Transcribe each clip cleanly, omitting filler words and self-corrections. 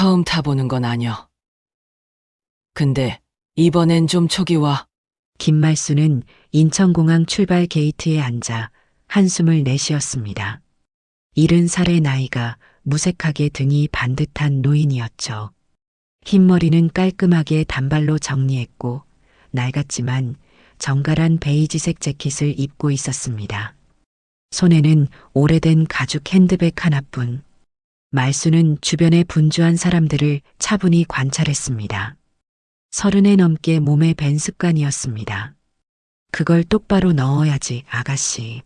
처음 타보는 건 아니여. 근데 이번엔 좀 촉이 와. 김말수는 인천공항 출발 게이트에 앉아 한숨을 내쉬었습니다. 70살의 나이가 무색하게 등이 반듯한 노인이었죠. 흰머리는 깔끔하게 단발로 정리했고 낡았지만 정갈한 베이지색 재킷을 입고 있었습니다. 손에는 오래된 가죽 핸드백 하나뿐. 말수는 주변의 분주한 사람들을 차분히 관찰했습니다. 30에 넘게 몸에 밴 습관이었습니다. 그걸 똑바로 넣어야지, 아가씨.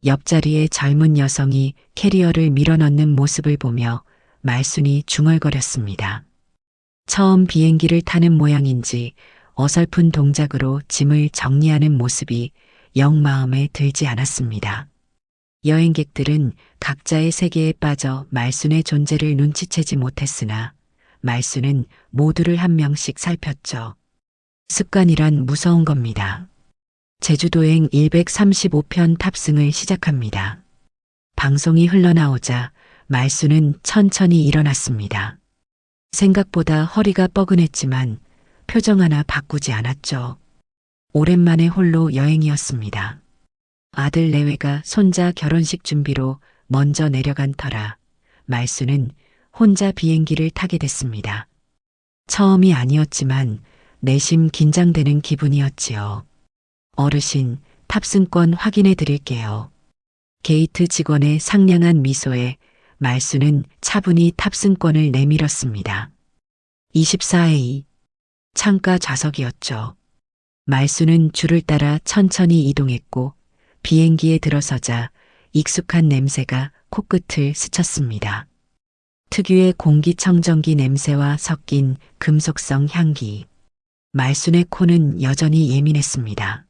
옆자리에 젊은 여성이 캐리어를 밀어넣는 모습을 보며 말순이 중얼거렸습니다. 처음 비행기를 타는 모양인지 어설픈 동작으로 짐을 정리하는 모습이 영 마음에 들지 않았습니다. 여행객들은 각자의 세계에 빠져 말순의 존재를 눈치채지 못했으나 말순은 모두를 한 명씩 살폈죠. 습관이란 무서운 겁니다. 제주도행 135편 탑승을 시작합니다. 방송이 흘러나오자 말순은 천천히 일어났습니다. 생각보다 허리가 뻐근했지만 표정 하나 바꾸지 않았죠. 오랜만에 홀로 여행이었습니다. 아들 내외가 손자 결혼식 준비로 먼저 내려간 터라 말수는 혼자 비행기를 타게 됐습니다. 처음이 아니었지만 내심 긴장되는 기분이었지요. 어르신, 탑승권 확인해 드릴게요. 게이트 직원의 상냥한 미소에 말수는 차분히 탑승권을 내밀었습니다. 24A 창가 좌석이었죠. 말수는 줄을 따라 천천히 이동했고 비행기에 들어서자 익숙한 냄새가 코끝을 스쳤습니다. 특유의 공기청정기 냄새와 섞인 금속성 향기. 말순의 코는 여전히 예민했습니다.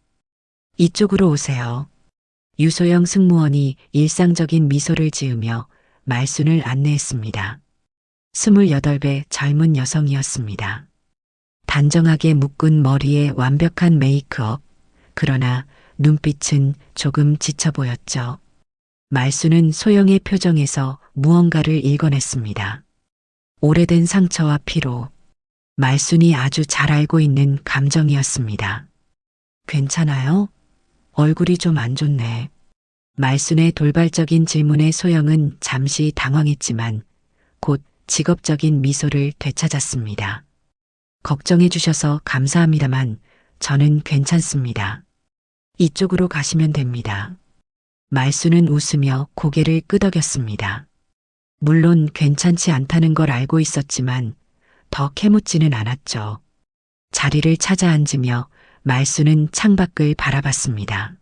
이쪽으로 오세요. 유소영 승무원이 일상적인 미소를 지으며 말순을 안내했습니다. 28배 젊은 여성이었습니다. 단정하게 묶은 머리에 완벽한 메이크업, 그러나 눈빛은 조금 지쳐 보였죠. 말수는 소영의 표정에서 무언가를 읽어냈습니다. 오래된 상처와 피로. 말순이 아주 잘 알고 있는 감정이었습니다. 괜찮아요? 얼굴이 좀 안 좋네. 말순의 돌발적인 질문에 소영은 잠시 당황했지만 곧 직업적인 미소를 되찾았습니다. 걱정해 주셔서 감사합니다만 저는 괜찮습니다. 이쪽으로 가시면 됩니다. 말수는 웃으며 고개를 끄덕였습니다. 물론 괜찮지 않다는 걸 알고 있었지만 더 캐묻지는 않았죠. 자리를 찾아 앉으며 말수는 창밖을 바라봤습니다.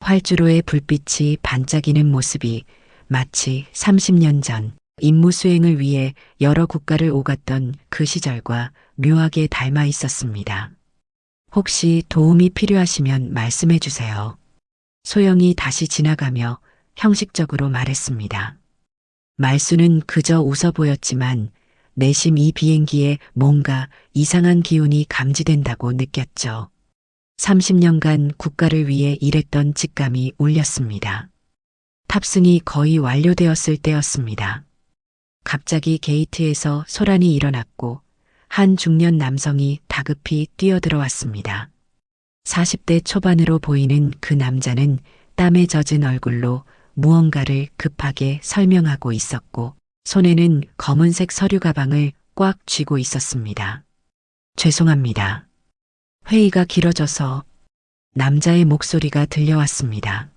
활주로의 불빛이 반짝이는 모습이 마치 30년 전 임무 수행을 위해 여러 국가를 오갔던 그 시절과 묘하게 닮아 있었습니다. 혹시 도움이 필요하시면 말씀해 주세요. 소영이 다시 지나가며 형식적으로 말했습니다. 말수는 그저 웃어 보였지만 내심 이 비행기에 뭔가 이상한 기운이 감지된다고 느꼈죠. 30년간 국가를 위해 일했던 직감이 울렸습니다. 탑승이 거의 완료되었을 때였습니다. 갑자기 게이트에서 소란이 일어났고 한 중년 남성이 다급히 뛰어들어왔습니다. 40대 초반으로 보이는 그 남자는 땀에 젖은 얼굴로 무언가를 급하게 설명하고 있었고 손에는 검은색 서류 가방을 꽉 쥐고 있었습니다. 죄송합니다. 회의가 길어져서 남자의 목소리가 들려왔습니다.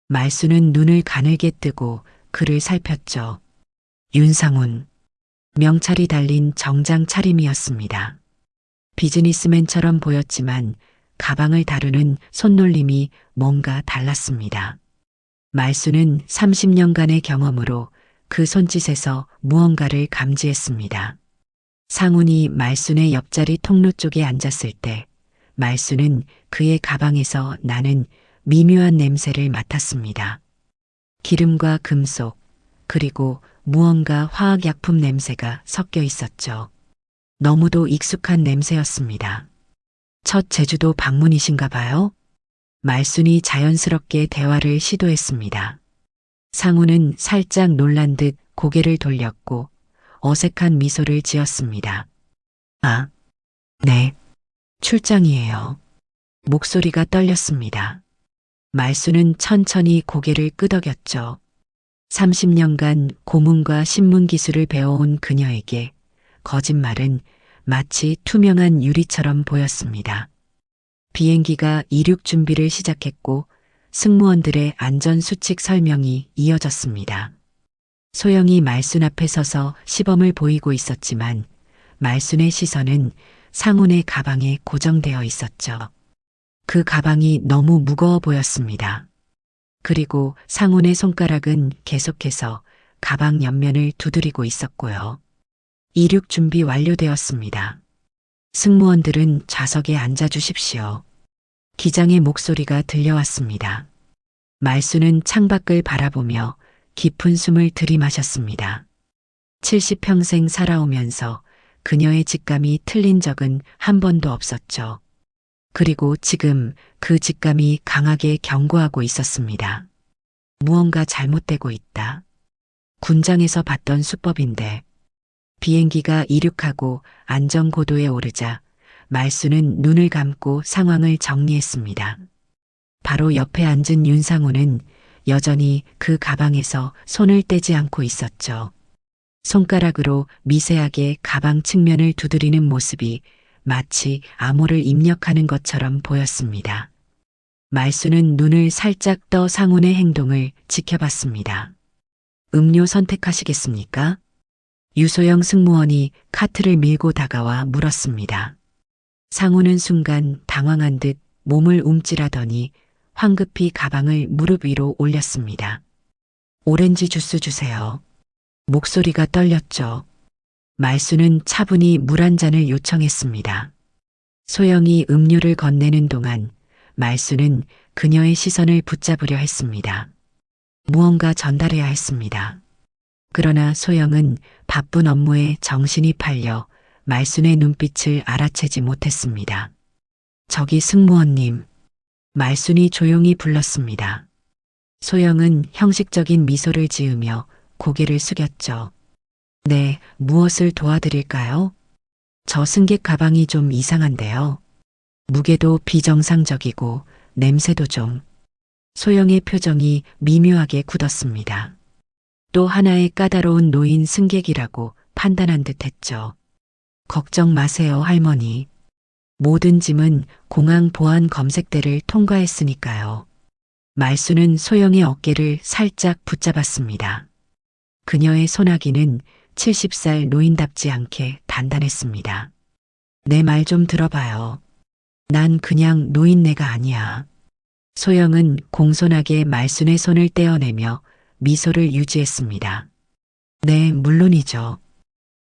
말수는 눈을 가늘게 뜨고 그를 살폈죠. 윤상훈. 명찰이 달린 정장 차림이었습니다. 비즈니스맨처럼 보였지만 가방을 다루는 손놀림이 뭔가 달랐습니다. 말수는 30년간의 경험으로 그 손짓에서 무언가를 감지했습니다. 상훈이 말순의 옆자리 통로 쪽에 앉았을 때 말수는 그의 가방에서 나는 미묘한 냄새를 맡았습니다. 기름과 금속, 그리고 무언가 화학약품 냄새가 섞여 있었죠. 너무도 익숙한 냄새였습니다. 첫 제주도 방문이신가 봐요? 말순이 자연스럽게 대화를 시도했습니다. 상우는 살짝 놀란 듯 고개를 돌렸고 어색한 미소를 지었습니다. 아, 네. 출장이에요. 목소리가 떨렸습니다. 말수는 천천히 고개를 끄덕였죠. 30년간 고문과 신문 기술을 배워온 그녀에게 거짓말은 마치 투명한 유리처럼 보였습니다. 비행기가 이륙 준비를 시작했고 승무원들의 안전수칙 설명이 이어졌습니다. 소영이 말순 앞에 서서 시범을 보이고 있었지만 말순의 시선은 상훈의 가방에 고정되어 있었죠. 그 가방이 너무 무거워 보였습니다. 그리고 상훈의 손가락은 계속해서 가방 옆면을 두드리고 있었고요. 이륙 준비 완료되었습니다. 승무원들은 좌석에 앉아 주십시오. 기장의 목소리가 들려왔습니다. 말수는 창밖을 바라보며 깊은 숨을 들이마셨습니다. 70평생 살아오면서 그녀의 직감이 틀린 적은 한 번도 없었죠. 그리고 지금 그 직감이 강하게 경고하고 있었습니다. 무언가 잘못되고 있다. 군장에서 봤던 수법인데 비행기가 이륙하고 안전고도에 오르자 말수는 눈을 감고 상황을 정리했습니다. 바로 옆에 앉은 윤상우는 여전히 그 가방에서 손을 떼지 않고 있었죠. 손가락으로 미세하게 가방 측면을 두드리는 모습이 마치 암호를 입력하는 것처럼 보였습니다. 말수는 눈을 살짝 떠 상훈의 행동을 지켜봤습니다. 음료 선택하시겠습니까? 유소영 승무원이 카트를 밀고 다가와 물었습니다. 상훈은 순간 당황한 듯 몸을 움찔하더니 황급히 가방을 무릎 위로 올렸습니다. 오렌지 주스 주세요. 목소리가 떨렸죠. 말수는 차분히 물 한 잔을 요청했습니다. 소영이 음료를 건네는 동안 말수는 그녀의 시선을 붙잡으려 했습니다. 무언가 전달해야 했습니다. 그러나 소영은 바쁜 업무에 정신이 팔려 말순의 눈빛을 알아채지 못했습니다. 저기 승무원님. 말순이 조용히 불렀습니다. 소영은 형식적인 미소를 지으며 고개를 숙였죠. 네, 무엇을 도와드릴까요? 저 승객 가방이 좀 이상한데요. 무게도 비정상적이고 냄새도 좀. 소영의 표정이 미묘하게 굳었습니다. 또 하나의 까다로운 노인 승객이라고 판단한 듯 했죠. 걱정 마세요, 할머니. 모든 짐은 공항 보안 검색대를 통과했으니까요. 말수는 소영의 어깨를 살짝 붙잡았습니다. 그녀의 소나기는 70살 노인답지 않게 단단했습니다. 내 말 좀 들어봐요. 난 그냥 노인네가 아니야. 소영은 공손하게 말순의 손을 떼어내며 미소를 유지했습니다. 네, 물론이죠.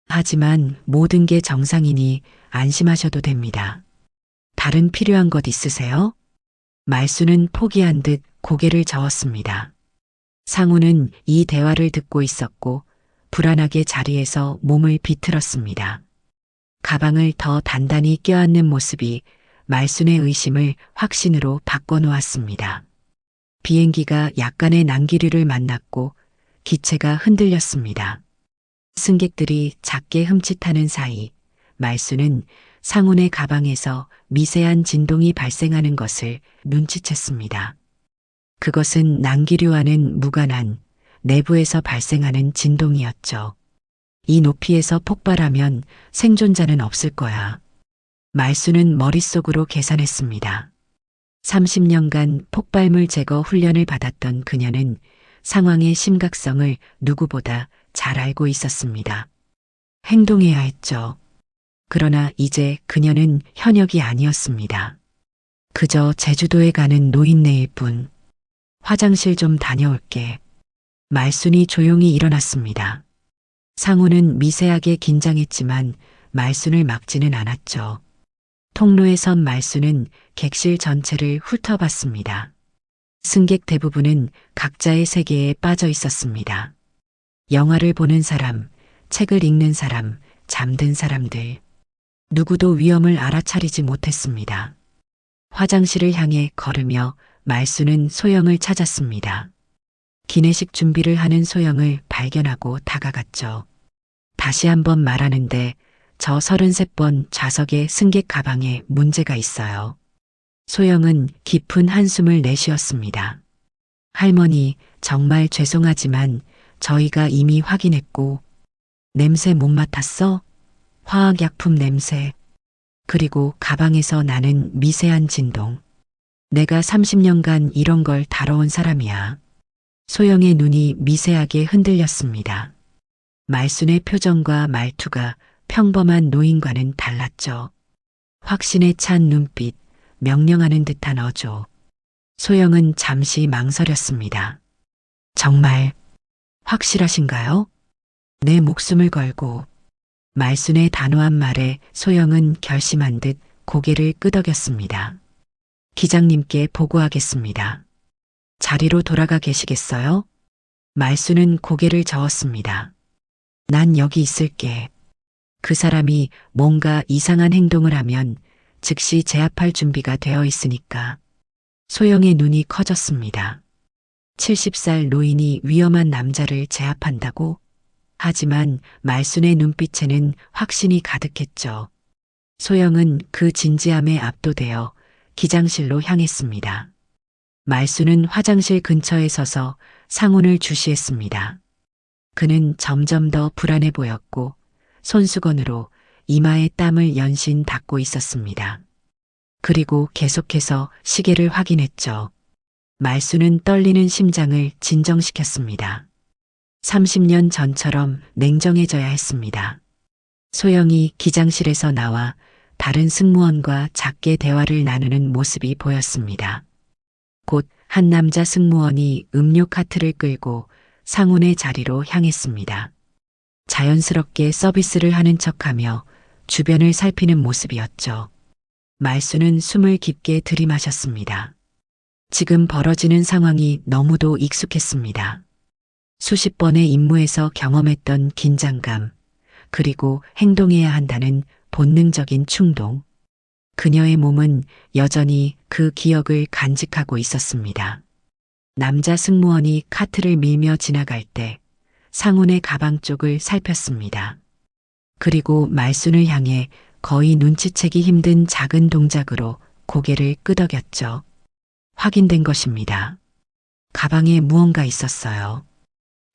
하지만 모든 게 정상이니 안심하셔도 됩니다. 다른 필요한 것 있으세요? 말수는 포기한 듯 고개를 저었습니다. 상우는 이 대화를 듣고 있었고 불안하게 자리에서 몸을 비틀었습니다. 가방을 더 단단히 껴안는 모습이 말순의 의심을 확신으로 바꿔놓았습니다. 비행기가 약간의 난기류를 만났고 기체가 흔들렸습니다. 승객들이 작게 흠칫하는 사이 말수는 상훈의 가방에서 미세한 진동이 발생하는 것을 눈치챘습니다. 그것은 난기류와는 무관한 내부에서 발생하는 진동이었죠. 이 높이에서 폭발하면 생존자는 없을 거야. 말수는 머릿속으로 계산했습니다. 30년간 폭발물 제거 훈련을 받았던 그녀는 상황의 심각성을 누구보다 잘 알고 있었습니다. 행동해야 했죠. 그러나 이제 그녀는 현역이 아니었습니다. 그저 제주도에 가는 노인네일 뿐. 화장실 좀 다녀올게. 말순이 조용히 일어났습니다. 상우는 미세하게 긴장했지만 말순을 막지는 않았죠. 통로에 선 말순은 객실 전체를 훑어봤습니다. 승객 대부분은 각자의 세계에 빠져 있었습니다. 영화를 보는 사람, 책을 읽는 사람, 잠든 사람들. 누구도 위험을 알아차리지 못했습니다. 화장실을 향해 걸으며 말수는 소영을 찾았습니다. 기내식 준비를 하는 소영을 발견하고 다가갔죠. 다시 한번 말하는데 저 33번 좌석의 승객 가방에 문제가 있어요. 소영은 깊은 한숨을 내쉬었습니다. 할머니, 정말 죄송하지만 저희가 이미 확인했고, 냄새 못 맡았어? 화학약품 냄새. 그리고 가방에서 나는 미세한 진동. 내가 30년간 이런 걸 다뤄온 사람이야. 소영의 눈이 미세하게 흔들렸습니다. 말순의 표정과 말투가 평범한 노인과는 달랐죠. 확신에 찬 눈빛, 명령하는 듯한 어조. 소영은 잠시 망설였습니다. 정말 확실하신가요? 내 목숨을 걸고. 말순의 단호한 말에 소영은 결심한 듯 고개를 끄덕였습니다. 기장님께 보고하겠습니다. 자리로 돌아가 계시겠어요? 말순은 고개를 저었습니다. 난 여기 있을게. 그 사람이 뭔가 이상한 행동을 하면 즉시 제압할 준비가 되어 있으니까. 소영의 눈이 커졌습니다. 70살 노인이 위험한 남자를 제압한다고? 하지만 말순의 눈빛에는 확신이 가득했죠. 소영은 그 진지함에 압도되어 기장실로 향했습니다. 말순은 화장실 근처에 서서 상훈을 주시했습니다. 그는 점점 더 불안해 보였고 손수건으로 이마에 땀을 연신 닦고 있었습니다. 그리고 계속해서 시계를 확인했죠. 말순은 떨리는 심장을 진정시켰습니다. 30년 전처럼 냉정해져야 했습니다. 소영이 기장실에서 나와 다른 승무원과 작게 대화를 나누는 모습이 보였습니다. 곧 한 남자 승무원이 음료 카트를 끌고 상훈의 자리로 향했습니다. 자연스럽게 서비스를 하는 척하며 주변을 살피는 모습이었죠. 말순은 숨을 깊게 들이마셨습니다. 지금 벌어지는 상황이 너무도 익숙했습니다. 수십 번의 임무에서 경험했던 긴장감, 그리고 행동해야 한다는 본능적인 충동. 그녀의 몸은 여전히 그 기억을 간직하고 있었습니다. 남자 승무원이 카트를 밀며 지나갈 때 상훈의 가방 쪽을 살폈습니다. 그리고 말순을 향해 거의 눈치채기 힘든 작은 동작으로 고개를 끄덕였죠. 확인된 것입니다. 가방에 무언가 있었어요.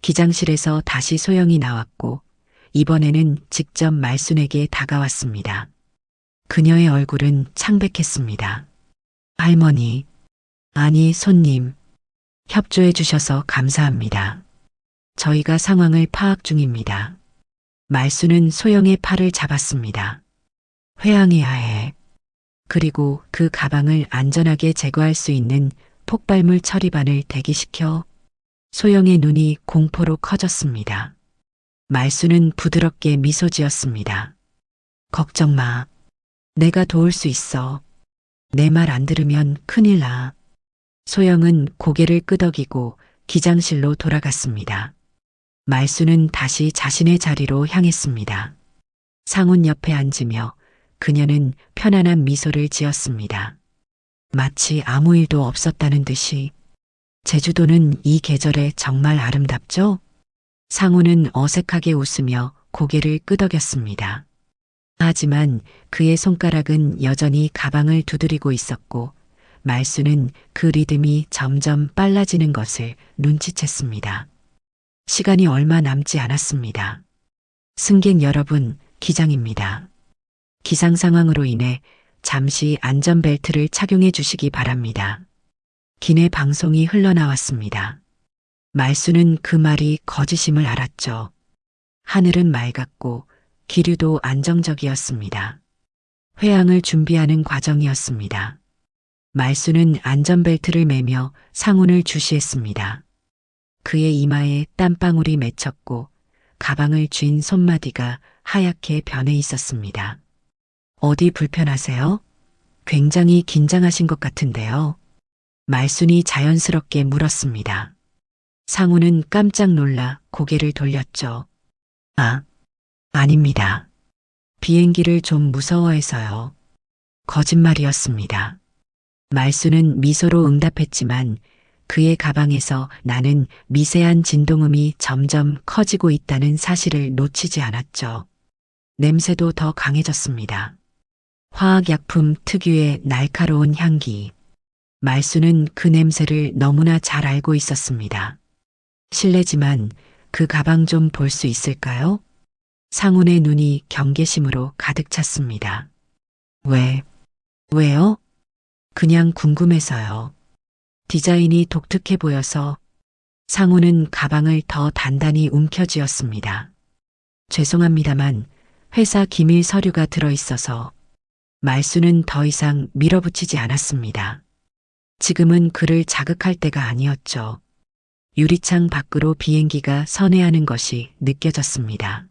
기장실에서 다시 소영이 나왔고 이번에는 직접 말순에게 다가왔습니다. 그녀의 얼굴은 창백했습니다. 할머니, 아니 손님, 협조해 주셔서 감사합니다. 저희가 상황을 파악 중입니다. 말순은 소영의 팔을 잡았습니다. 회항해야 해. 그리고 그 가방을 안전하게 제거할 수 있는 폭발물 처리반을 대기시켜. 소영의 눈이 공포로 커졌습니다. 말순은 부드럽게 미소 지었습니다. 걱정 마. 내가 도울 수 있어. 내 말 안 들으면 큰일 나. 소영은 고개를 끄덕이고 기장실로 돌아갔습니다. 말순은 다시 자신의 자리로 향했습니다. 상훈 옆에 앉으며 그녀는 편안한 미소를 지었습니다. 마치 아무 일도 없었다는 듯이. 제주도는 이 계절에 정말 아름답죠? 상훈은 어색하게 웃으며 고개를 끄덕였습니다. 하지만 그의 손가락은 여전히 가방을 두드리고 있었고 말순은 그 리듬이 점점 빨라지는 것을 눈치챘습니다. 시간이 얼마 남지 않았습니다. 승객 여러분, 기장입니다. 기상 상황으로 인해 잠시 안전벨트를 착용해 주시기 바랍니다. 기내 방송이 흘러나왔습니다. 말순은 그 말이 거짓임을 알았죠. 하늘은 맑았고 기류도 안정적이었습니다. 회항을 준비하는 과정이었습니다. 말순은 안전벨트를 매며 상훈을 주시했습니다. 그의 이마에 땀방울이 맺혔고 가방을 쥔 손마디가 하얗게 변해 있었습니다. 어디 불편하세요? 굉장히 긴장하신 것 같은데요. 말순이 자연스럽게 물었습니다. 상훈은 깜짝 놀라 고개를 돌렸죠. 아닙니다. 비행기를 좀 무서워해서요. 거짓말이었습니다. 말순은 미소로 응답했지만 그의 가방에서 나는 미세한 진동음이 점점 커지고 있다는 사실을 놓치지 않았죠. 냄새도 더 강해졌습니다. 화학약품 특유의 날카로운 향기. 말수는 그 냄새를 너무나 잘 알고 있었습니다. 실례지만 그 가방 좀 볼 수 있을까요? 상훈의 눈이 경계심으로 가득 찼습니다. 왜요? 그냥 궁금해서요. 디자인이 독특해 보여서. 상훈은 가방을 더 단단히 움켜쥐었습니다. 죄송합니다만 회사 기밀 서류가 들어있어서. 말수는 더 이상 밀어붙이지 않았습니다. 지금은 그를 자극할 때가 아니었죠. 유리창 밖으로 비행기가 선회하는 것이 느껴졌습니다.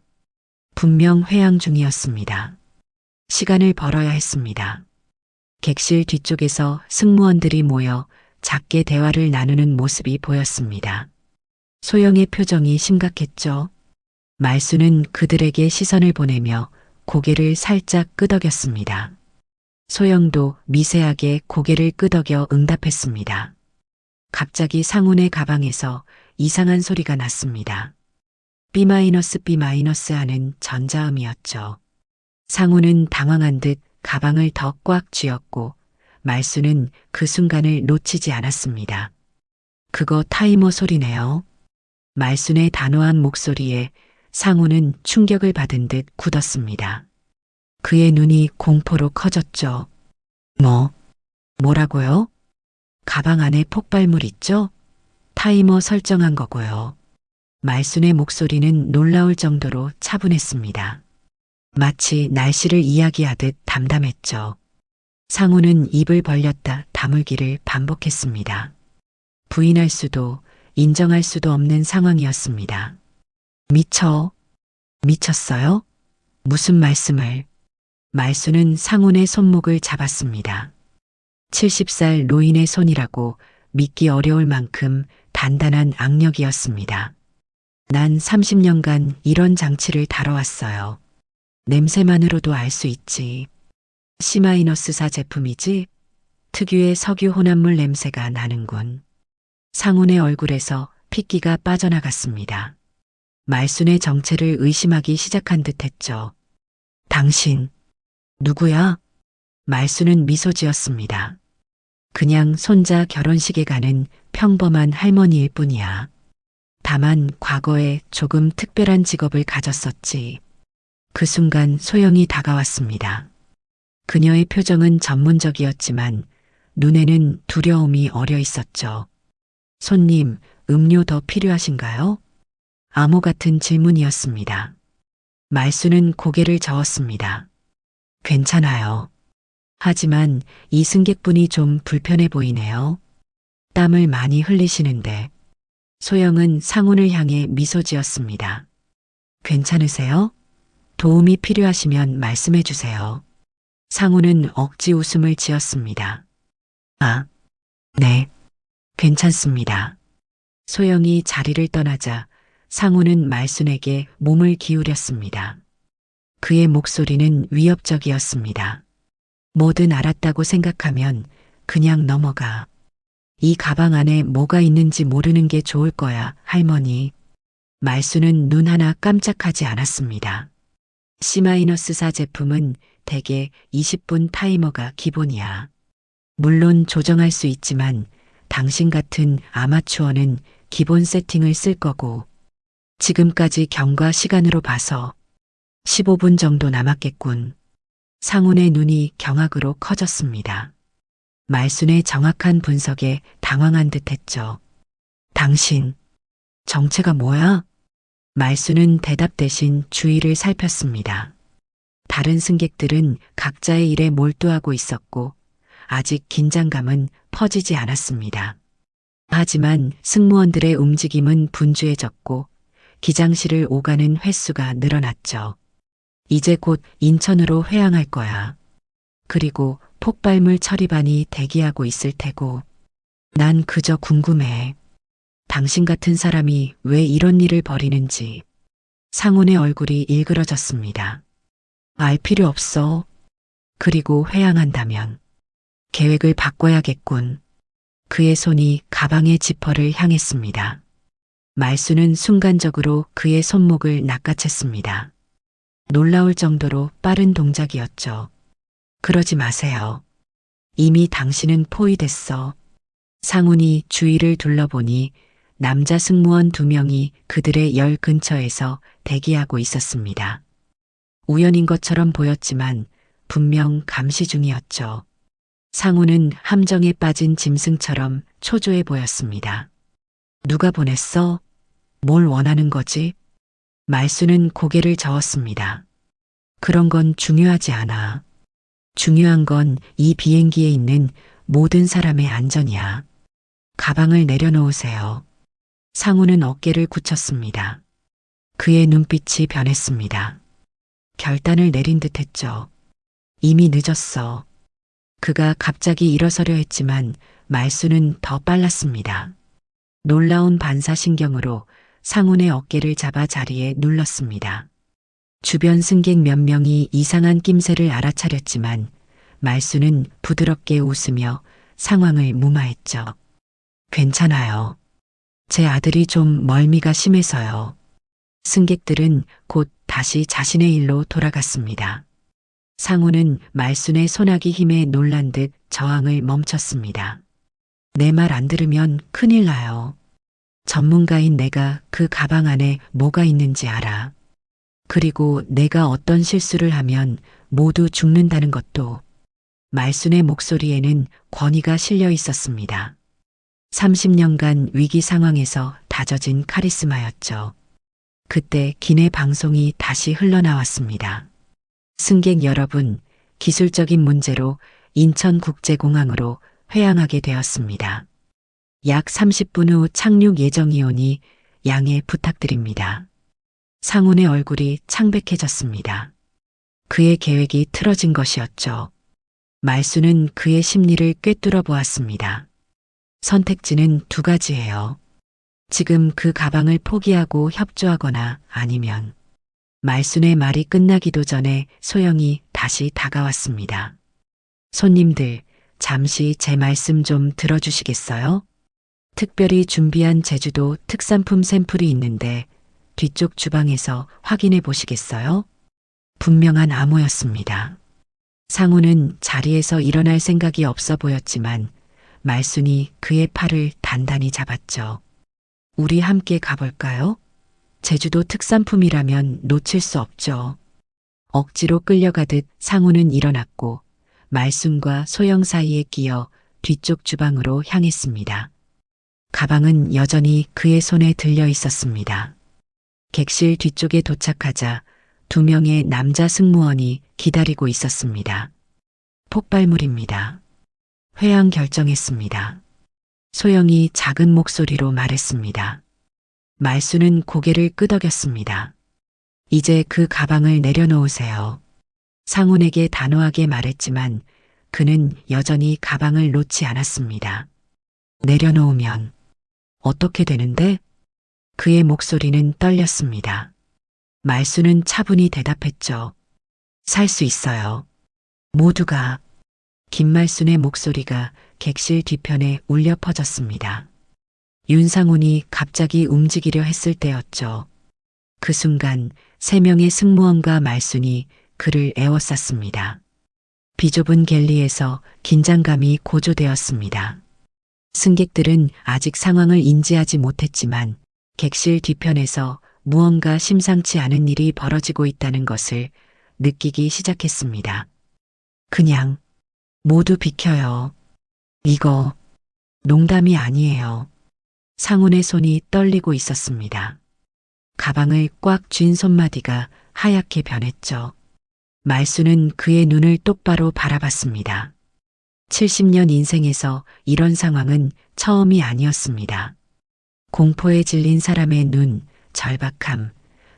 분명 회항 중이었습니다. 시간을 벌어야 했습니다. 객실 뒤쪽에서 승무원들이 모여 작게 대화를 나누는 모습이 보였습니다. 소영의 표정이 심각했죠. 말수는 그들에게 시선을 보내며 고개를 살짝 끄덕였습니다. 소영도 미세하게 고개를 끄덕여 응답했습니다. 갑자기 상훈의 가방에서 이상한 소리가 났습니다. B- B- 하는 전자음이었죠. 상훈은 당황한 듯 가방을 더 꽉 쥐었고 말수는 그 순간을 놓치지 않았습니다. 그거 타이머 소리네요. 말순의 단호한 목소리에 상훈은 충격을 받은 듯 굳었습니다. 그의 눈이 공포로 커졌죠. 뭐라고요? 가방 안에 폭발물 있죠? 타이머 설정한 거고요. 말순의 목소리는 놀라울 정도로 차분했습니다. 마치 날씨를 이야기하듯 담담했죠. 상훈은 입을 벌렸다 다물기를 반복했습니다. 부인할 수도 인정할 수도 없는 상황이었습니다. 미쳤어요? 무슨 말씀을? 말수는 상훈의 손목을 잡았습니다. 70살 노인의 손이라고 믿기 어려울 만큼 단단한 악력이었습니다. 난 30년간 이런 장치를 다뤄왔어요. 냄새만으로도 알 수 있지. C-4 제품이지? 특유의 석유 혼합물 냄새가 나는군. 상훈의 얼굴에서 핏기가 빠져나갔습니다. 말순의 정체를 의심하기 시작한 듯했죠. 당신, 누구야? 말수는 미소 지었습니다. 그냥 손자 결혼식에 가는 평범한 할머니일 뿐이야. 다만 과거에 조금 특별한 직업을 가졌었지. 그 순간 소영이 다가왔습니다. 그녀의 표정은 전문적이었지만 눈에는 두려움이 어려 있었죠. 손님, 음료 더 필요하신가요? 암호 같은 질문이었습니다. 말수는 고개를 저었습니다. 괜찮아요. 하지만 이 승객분이 좀 불편해 보이네요. 땀을 많이 흘리시는데. 소영은 상훈을 향해 미소 지었습니다. 괜찮으세요? 도움이 필요하시면 말씀해 주세요. 상훈은 억지 웃음을 지었습니다. 네, 괜찮습니다. 소영이 자리를 떠나자 상훈은 말순에게 몸을 기울였습니다. 그의 목소리는 위협적이었습니다. 뭐든 알았다고 생각하면 그냥 넘어가. 이 가방 안에 뭐가 있는지 모르는 게 좋을 거야, 할머니. 말수는 눈 하나 깜짝하지 않았습니다. C-4 제품은 대개 20분 타이머가 기본이야. 물론 조정할 수 있지만 당신 같은 아마추어는 기본 세팅을 쓸 거고 지금까지 경과 시간으로 봐서 15분 정도 남았겠군. 상훈의 눈이 경악으로 커졌습니다. 말순의 정확한 분석에 당황한 듯했죠. 당신, 정체가 뭐야? 말순은 대답 대신 주위를 살폈습니다. 다른 승객들은 각자의 일에 몰두하고 있었고 아직 긴장감은 퍼지지 않았습니다. 하지만 승무원들의 움직임은 분주해졌고 기장실을 오가는 횟수가 늘어났죠. 이제 곧 인천으로 회항할 거야. 그리고 폭발물 처리반이 대기하고 있을 테고. 난 그저 궁금해. 당신 같은 사람이 왜 이런 일을 벌이는지. 상훈의 얼굴이 일그러졌습니다. 알 필요 없어. 그리고 회항한다면 계획을 바꿔야겠군. 그의 손이 가방의 지퍼를 향했습니다. 말수는 순간적으로 그의 손목을 낚아챘습니다. 놀라울 정도로 빠른 동작이었죠. 그러지 마세요. 이미 당신은 포위됐어. 상훈이 주위를 둘러보니 남자 승무원 2명이 그들의 열 근처에서 대기하고 있었습니다. 우연인 것처럼 보였지만 분명 감시 중이었죠. 상훈은 함정에 빠진 짐승처럼 초조해 보였습니다. 누가 보냈어? 뭘 원하는 거지? 말수는 고개를 저었습니다. 그런 건 중요하지 않아. 중요한 건 이 비행기에 있는 모든 사람의 안전이야. 가방을 내려놓으세요. 상훈은 어깨를 굳혔습니다. 그의 눈빛이 변했습니다. 결단을 내린 듯 했죠. 이미 늦었어. 그가 갑자기 일어서려 했지만 말수는 더 빨랐습니다. 놀라운 반사신경으로 상훈의 어깨를 잡아 자리에 눌렀습니다. 주변 승객 몇 명이 이상한 낌새를 알아차렸지만 말수는 부드럽게 웃으며 상황을 무마했죠. 괜찮아요. 제 아들이 좀 멀미가 심해서요. 승객들은 곧 다시 자신의 일로 돌아갔습니다. 상훈은 말순의 소나기 힘에 놀란 듯 저항을 멈췄습니다. 내 말 안 들으면 큰일 나요. 전문가인 내가 그 가방 안에 뭐가 있는지 알아. 그리고 내가 어떤 실수를 하면 모두 죽는다는 것도. 말순의 목소리에는 권위가 실려 있었습니다. 30년간 위기 상황에서 다져진 카리스마였죠. 그때 기내 방송이 다시 흘러나왔습니다. 승객 여러분, 기술적인 문제로 인천국제공항으로 회항하게 되었습니다. 약 30분 후 착륙 예정이오니 양해 부탁드립니다. 상훈의 얼굴이 창백해졌습니다. 그의 계획이 틀어진 것이었죠. 말수는 그의 심리를 꿰뚫어 보았습니다. 선택지는 2가지예요. 지금 그 가방을 포기하고 협조하거나 아니면 말순의 말이 끝나기도 전에 소영이 다시 다가왔습니다. 손님들, 잠시 제 말씀 좀 들어주시겠어요? 특별히 준비한 제주도 특산품 샘플이 있는데 뒤쪽 주방에서 확인해 보시겠어요? 분명한 암호였습니다. 상우는 자리에서 일어날 생각이 없어 보였지만 말순이 그의 팔을 단단히 잡았죠. 우리 함께 가볼까요? 제주도 특산품이라면 놓칠 수 없죠. 억지로 끌려가듯 상우는 일어났고 말순과 소영 사이에 끼어 뒤쪽 주방으로 향했습니다. 가방은 여전히 그의 손에 들려 있었습니다. 객실 뒤쪽에 도착하자 2명의 남자 승무원이 기다리고 있었습니다. 폭발물입니다. 회항 결정했습니다. 소영이 작은 목소리로 말했습니다. 말수는 고개를 끄덕였습니다. 이제 그 가방을 내려놓으세요. 상훈에게 단호하게 말했지만 그는 여전히 가방을 놓지 않았습니다. 내려놓으면 어떻게 되는데? 그의 목소리는 떨렸습니다. 말수는 차분히 대답했죠. 살 수 있어요. 모두가. 김말순의 목소리가 객실 뒤편에 울려 퍼졌습니다. 윤상훈이 갑자기 움직이려 했을 때였죠. 그 순간 3명의 승무원과 말순이 그를 에워쌌습니다. 비좁은 갤리에서 긴장감이 고조되었습니다. 승객들은 아직 상황을 인지하지 못했지만 객실 뒤편에서 무언가 심상치 않은 일이 벌어지고 있다는 것을 느끼기 시작했습니다. 그냥 모두 비켜요. 이거 농담이 아니에요. 상훈의 손이 떨리고 있었습니다. 가방을 꽉 쥔 손마디가 하얗게 변했죠. 말수는 그의 눈을 똑바로 바라봤습니다. 70년 인생에서 이런 상황은 처음이 아니었습니다. 공포에 질린 사람의 눈, 절박함,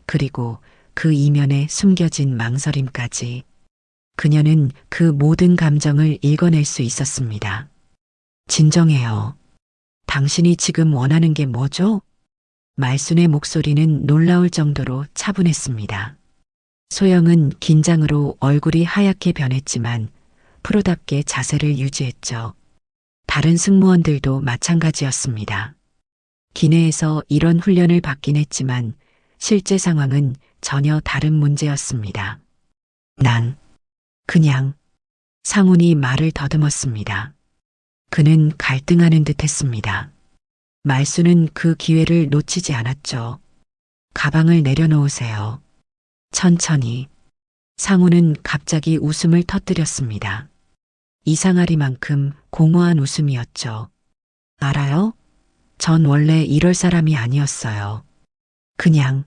그리고 그 이면에 숨겨진 망설임까지. 그녀는 그 모든 감정을 읽어낼 수 있었습니다. 진정해요. 당신이 지금 원하는 게 뭐죠? 말순의 목소리는 놀라울 정도로 차분했습니다. 소영은 긴장으로 얼굴이 하얗게 변했지만 프로답게 자세를 유지했죠. 다른 승무원들도 마찬가지였습니다. 기내에서 이런 훈련을 받긴 했지만 실제 상황은 전혀 다른 문제였습니다. 난 그냥 상훈이 말을 더듬었습니다. 그는 갈등하는 듯 했습니다. 말수는 그 기회를 놓치지 않았죠. 가방을 내려놓으세요. 천천히. 상훈은 갑자기 웃음을 터뜨렸습니다. 이상하리만큼 공허한 웃음이었죠. 알아요? 전 원래 이럴 사람이 아니었어요. 그냥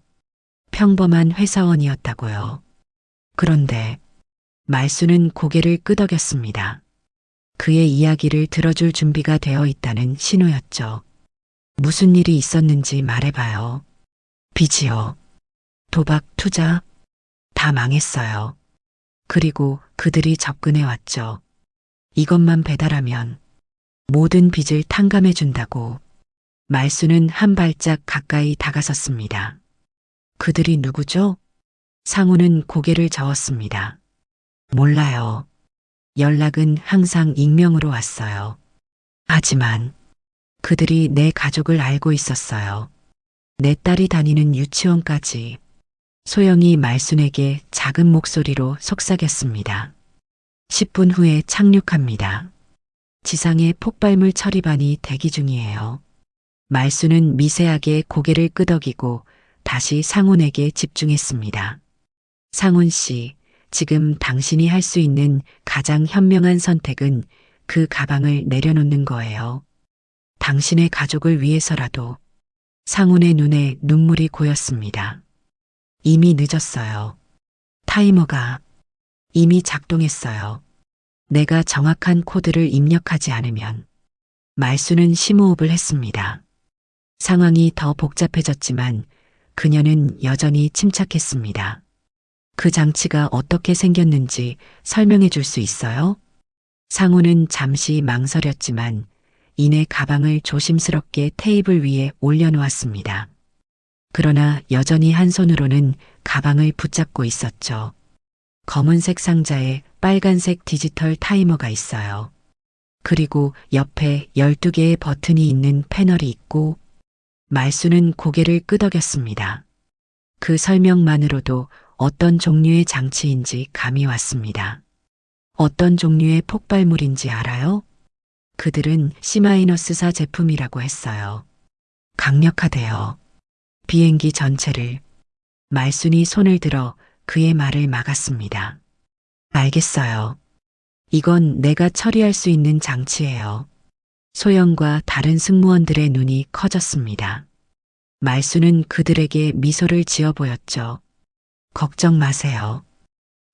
평범한 회사원이었다고요. 그런데 말수는 고개를 끄덕였습니다. 그의 이야기를 들어줄 준비가 되어 있다는 신호였죠. 무슨 일이 있었는지 말해봐요. 빚이요. 도박, 투자, 다 망했어요. 그리고 그들이 접근해 왔죠. 이것만 배달하면 모든 빚을 탕감해 준다고. 말수는 한 발짝 가까이 다가섰습니다. 그들이 누구죠? 상우는 고개를 저었습니다. 몰라요. 연락은 항상 익명으로 왔어요. 하지만 그들이 내 가족을 알고 있었어요. 내 딸이 다니는 유치원까지. 소영이 말순에게 작은 목소리로 속삭였습니다. 10분 후에 착륙합니다. 지상의 폭발물 처리반이 대기 중이에요. 말수는 미세하게 고개를 끄덕이고 다시 상훈에게 집중했습니다. 상훈 씨, 지금 당신이 할 수 있는 가장 현명한 선택은 그 가방을 내려놓는 거예요. 당신의 가족을 위해서라도. 상훈의 눈에 눈물이 고였습니다. 이미 늦었어요. 타이머가 이미 작동했어요. 내가 정확한 코드를 입력하지 않으면. 말수는 심호흡을 했습니다. 상황이 더 복잡해졌지만 그녀는 여전히 침착했습니다. 그 장치가 어떻게 생겼는지 설명해 줄 수 있어요? 상우는 잠시 망설였지만 이내 가방을 조심스럽게 테이블 위에 올려놓았습니다. 그러나 여전히 한 손으로는 가방을 붙잡고 있었죠. 검은색 상자에 빨간색 디지털 타이머가 있어요. 그리고 옆에 12개의 버튼이 있는 패널이 있고. 말수는 고개를 끄덕였습니다. 그 설명만으로도 어떤 종류의 장치인지 감이 왔습니다. 어떤 종류의 폭발물인지 알아요? 그들은 C-4 제품이라고 했어요. 강력하대요. 비행기 전체를. 말순이 손을 들어 그의 말을 막았습니다. 알겠어요. 이건 내가 처리할 수 있는 장치예요. 소영과 다른 승무원들의 눈이 커졌습니다. 말수는 그들에게 미소를 지어 보였죠. 걱정 마세요.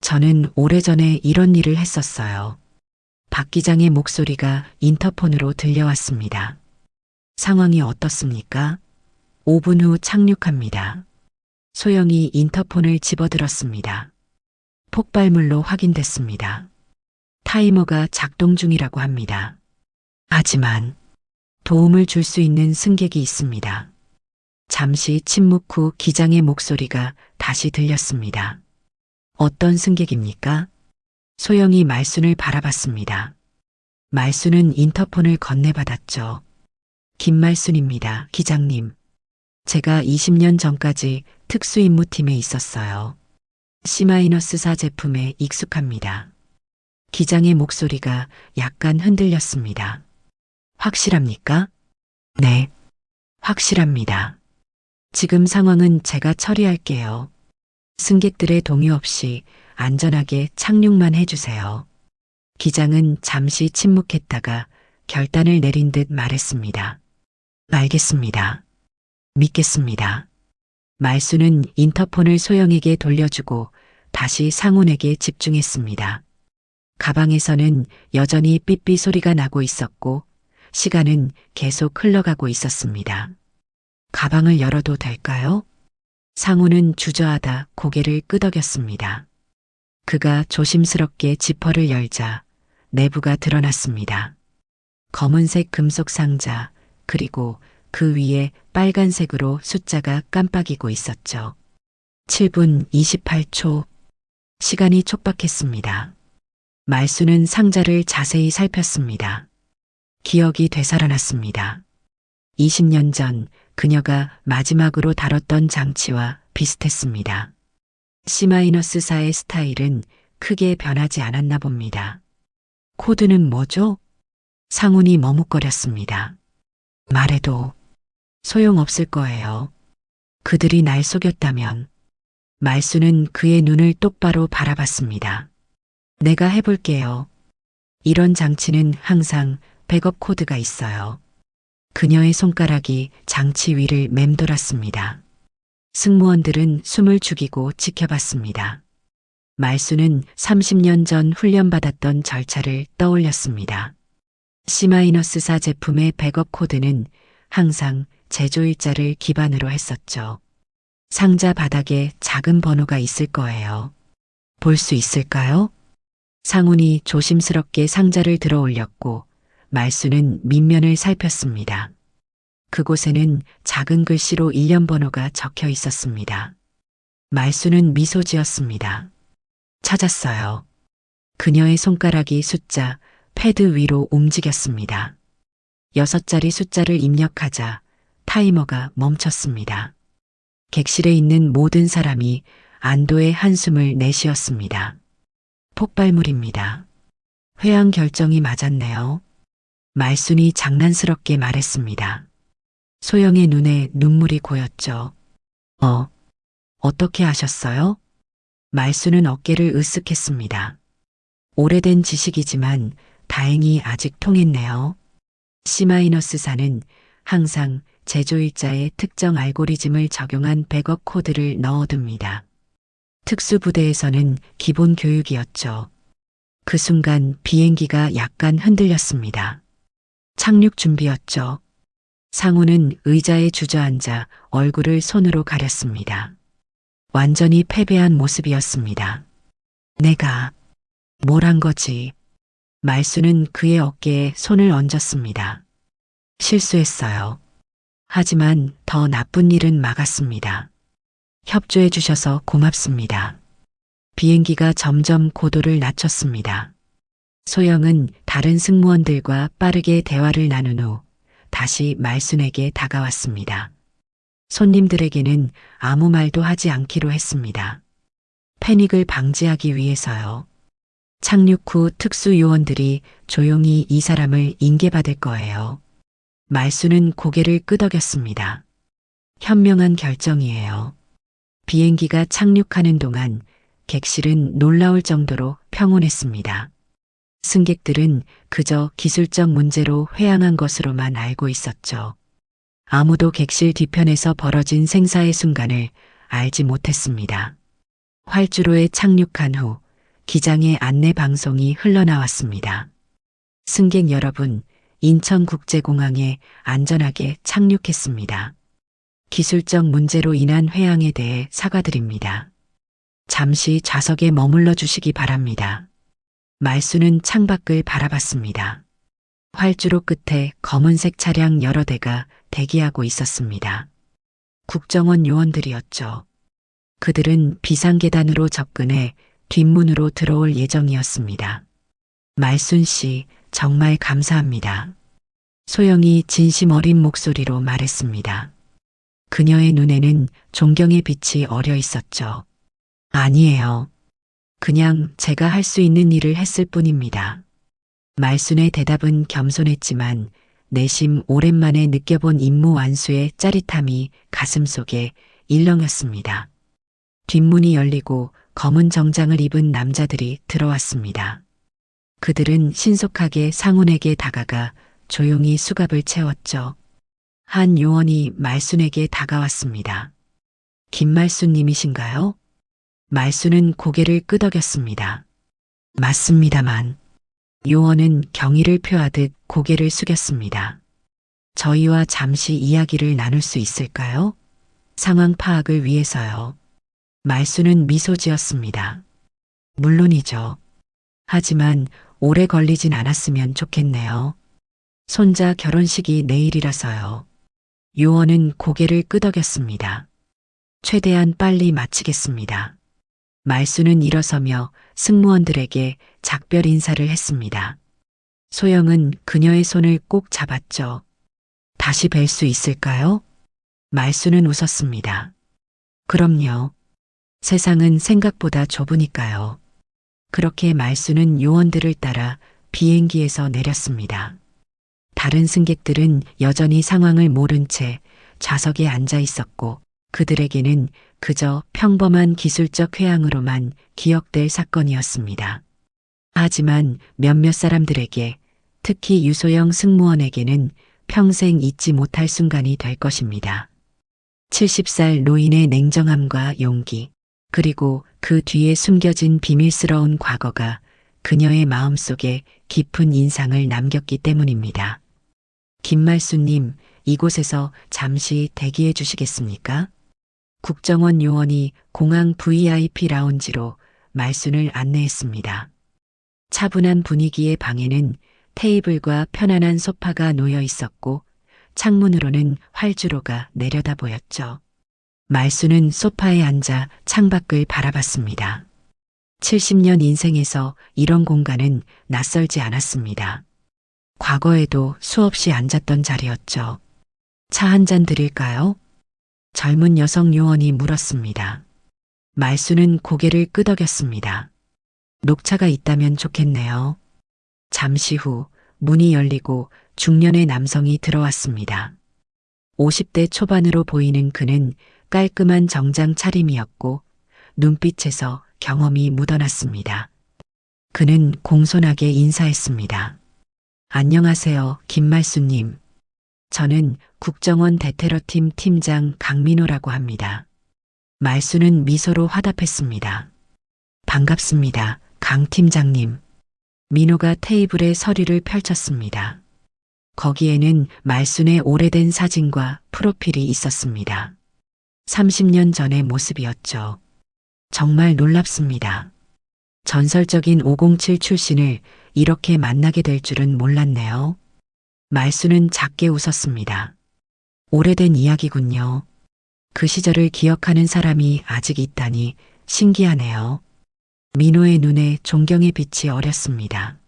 저는 오래전에 이런 일을 했었어요. 박 기장의 목소리가 인터폰으로 들려왔습니다. 상황이 어떻습니까? 5분 후 착륙합니다. 소영이 인터폰을 집어들었습니다. 폭발물로 확인됐습니다. 타이머가 작동 중이라고 합니다. 하지만 도움을 줄 수 있는 승객이 있습니다. 잠시 침묵 후 기장의 목소리가 다시 들렸습니다. 어떤 승객입니까? 소영이 말순을 바라봤습니다. 말순은 인터폰을 건네받았죠. 김말순입니다, 기장님. 제가 20년 전까지 특수임무팀에 있었어요. C-4 제품에 익숙합니다. 기장의 목소리가 약간 흔들렸습니다. 확실합니까? 네, 확실합니다. 지금 상황은 제가 처리할게요. 승객들의 동의 없이 안전하게 착륙만 해주세요. 기장은 잠시 침묵했다가 결단을 내린 듯 말했습니다. 알겠습니다. 믿겠습니다. 말수는 인터폰을 소영에게 돌려주고 다시 상훈에게 집중했습니다. 가방에서는 여전히 삐삐 소리가 나고 있었고 시간은 계속 흘러가고 있었습니다. 가방을 열어도 될까요? 상훈은 주저하다 고개를 끄덕였습니다. 그가 조심스럽게 지퍼를 열자 내부가 드러났습니다. 검은색 금속 상자 그리고 그 위에 빨간색으로 숫자가 깜빡이고 있었죠. 7분 28초. 시간이 촉박했습니다. 말수는 상자를 자세히 살폈습니다. 기억이 되살아났습니다. 20년 전 그녀가 마지막으로 다뤘던 장치와 비슷했습니다. C-4의 스타일은 크게 변하지 않았나 봅니다. 코드는 뭐죠? 상훈이 머뭇거렸습니다. 말해도 소용없을 거예요. 그들이 날 속였다면. 말수는 그의 눈을 똑바로 바라봤습니다. 내가 해볼게요. 이런 장치는 항상 백업 코드가 있어요. 그녀의 손가락이 장치 위를 맴돌았습니다. 승무원들은 숨을 죽이고 지켜봤습니다. 말수는 30년 전 훈련받았던 절차를 떠올렸습니다. C-4 제품의 백업 코드는 항상 제조일자를 기반으로 했었죠. 상자 바닥에 작은 번호가 있을 거예요. 볼 수 있을까요? 상훈이 조심스럽게 상자를 들어 올렸고 말수는 밑면을 살폈습니다. 그곳에는 작은 글씨로 일련 번호가 적혀 있었습니다. 말수는 미소 지었습니다. 찾았어요. 그녀의 손가락이 숫자 패드 위로 움직였습니다. 6자리 숫자를 입력하자 타이머가 멈췄습니다. 객실에 있는 모든 사람이 안도의 한숨을 내쉬었습니다. 폭발물입니다. 회항 결정이 맞았네요. 말순이 장난스럽게 말했습니다. 소영의 눈에 눈물이 고였죠. 어떻게 아셨어요? 말순은 어깨를 으쓱했습니다. 오래된 지식이지만 다행히 아직 통했네요. C-4는 항상 제조일자에 특정 알고리즘을 적용한 백업 코드를 넣어둡니다. 특수부대에서는 기본 교육이었죠. 그 순간 비행기가 약간 흔들렸습니다. 착륙 준비였죠. 상우는 의자에 주저앉아 얼굴을 손으로 가렸습니다. 완전히 패배한 모습이었습니다. 내가 뭘 한 거지? 말수는 그의 어깨에 손을 얹었습니다. 실수했어요. 하지만 더 나쁜 일은 막았습니다. 협조해 주셔서 고맙습니다. 비행기가 점점 고도를 낮췄습니다. 소영은 다른 승무원들과 빠르게 대화를 나눈 후 다시 말순에게 다가왔습니다. 손님들에게는 아무 말도 하지 않기로 했습니다. 패닉을 방지하기 위해서요. 착륙 후 특수요원들이 조용히 이 사람을 인계받을 거예요. 말수는 고개를 끄덕였습니다. 현명한 결정이에요. 비행기가 착륙하는 동안 객실은 놀라울 정도로 평온했습니다. 승객들은 그저 기술적 문제로 회항한 것으로만 알고 있었죠. 아무도 객실 뒤편에서 벌어진 생사의 순간을 알지 못했습니다. 활주로에 착륙한 후 기장의 안내 방송이 흘러나왔습니다. 승객 여러분, 인천국제공항에 안전하게 착륙했습니다. 기술적 문제로 인한 회항에 대해 사과드립니다. 잠시 좌석에 머물러 주시기 바랍니다. 말수는 창밖을 바라봤습니다. 활주로 끝에 검은색 차량 여러 대가 대기하고 있었습니다. 국정원 요원들이었죠. 그들은 비상계단으로 접근해 뒷문으로 들어올 예정이었습니다. 말순 씨, 정말 감사합니다. 소영이 진심 어린 목소리로 말했습니다. 그녀의 눈에는 존경의 빛이 어려 있었죠. 아니에요. 그냥 제가 할 수 있는 일을 했을 뿐입니다. 말순의 대답은 겸손했지만 내심 오랜만에 느껴본 임무 완수의 짜릿함이 가슴속에 일렁였습니다. 뒷문이 열리고 검은 정장을 입은 남자들이 들어왔습니다. 그들은 신속하게 상훈에게 다가가 조용히 수갑을 채웠죠. 한 요원이 말순에게 다가왔습니다. 김말순님이신가요? 말순은 고개를 끄덕였습니다. 맞습니다만. 요원은 경의를 표하듯 고개를 숙였습니다. 저희와 잠시 이야기를 나눌 수 있을까요? 상황 파악을 위해서요. 말순은 미소 지었습니다. 물론이죠. 하지만 오래 걸리진 않았으면 좋겠네요. 손자 결혼식이 내일이라서요. 요원은 고개를 끄덕였습니다. 최대한 빨리 마치겠습니다. 말수는 일어서며 승무원들에게 작별 인사를 했습니다. 소영은 그녀의 손을 꼭 잡았죠. 다시 뵐 수 있을까요? 말수는 웃었습니다. 그럼요. 세상은 생각보다 좁으니까요. 그렇게 말수는 요원들을 따라 비행기에서 내렸습니다. 다른 승객들은 여전히 상황을 모른 채 좌석에 앉아 있었고 그들에게는 그저 평범한 기술적 회항으로만 기억될 사건이었습니다. 하지만 몇몇 사람들에게, 특히 유소영 승무원에게는 평생 잊지 못할 순간이 될 것입니다. 70살 노인의 냉정함과 용기, 그리고 그 뒤에 숨겨진 비밀스러운 과거가 그녀의 마음속에 깊은 인상을 남겼기 때문입니다. 김말수님, 이곳에서 잠시 대기해 주시겠습니까? 국정원 요원이 공항 VIP 라운지로 말순을 안내했습니다. 차분한 분위기의 방에는 테이블과 편안한 소파가 놓여 있었고 창문으로는 활주로가 내려다 보였죠. 말수는 소파에 앉아 창밖을 바라봤습니다. 70년 인생에서 이런 공간은 낯설지 않았습니다. 과거에도 수없이 앉았던 자리였죠. 차 한 잔 드릴까요? 젊은 여성 요원이 물었습니다. 말수는 고개를 끄덕였습니다. 녹차가 있다면 좋겠네요. 잠시 후 문이 열리고 중년의 남성이 들어왔습니다. 50대 초반으로 보이는 그는 깔끔한 정장 차림이었고 눈빛에서 경험이 묻어났습니다. 그는 공손하게 인사했습니다. 안녕하세요, 김말수님. 저는 국정원 대테러팀 팀장 강민호라고 합니다. 말수는 미소로 화답했습니다. 반갑습니다, 강 팀장님. 민호가 테이블에 서류를 펼쳤습니다. 거기에는 말순의 오래된 사진과 프로필이 있었습니다. 30년 전의 모습이었죠. 정말 놀랍습니다. 전설적인 507 출신을 이렇게 만나게 될 줄은 몰랐네요. 말수는 작게 웃었습니다. 오래된 이야기군요. 그 시절을 기억하는 사람이 아직 있다니 신기하네요. 민호의 눈에 존경의 빛이 어렸습니다.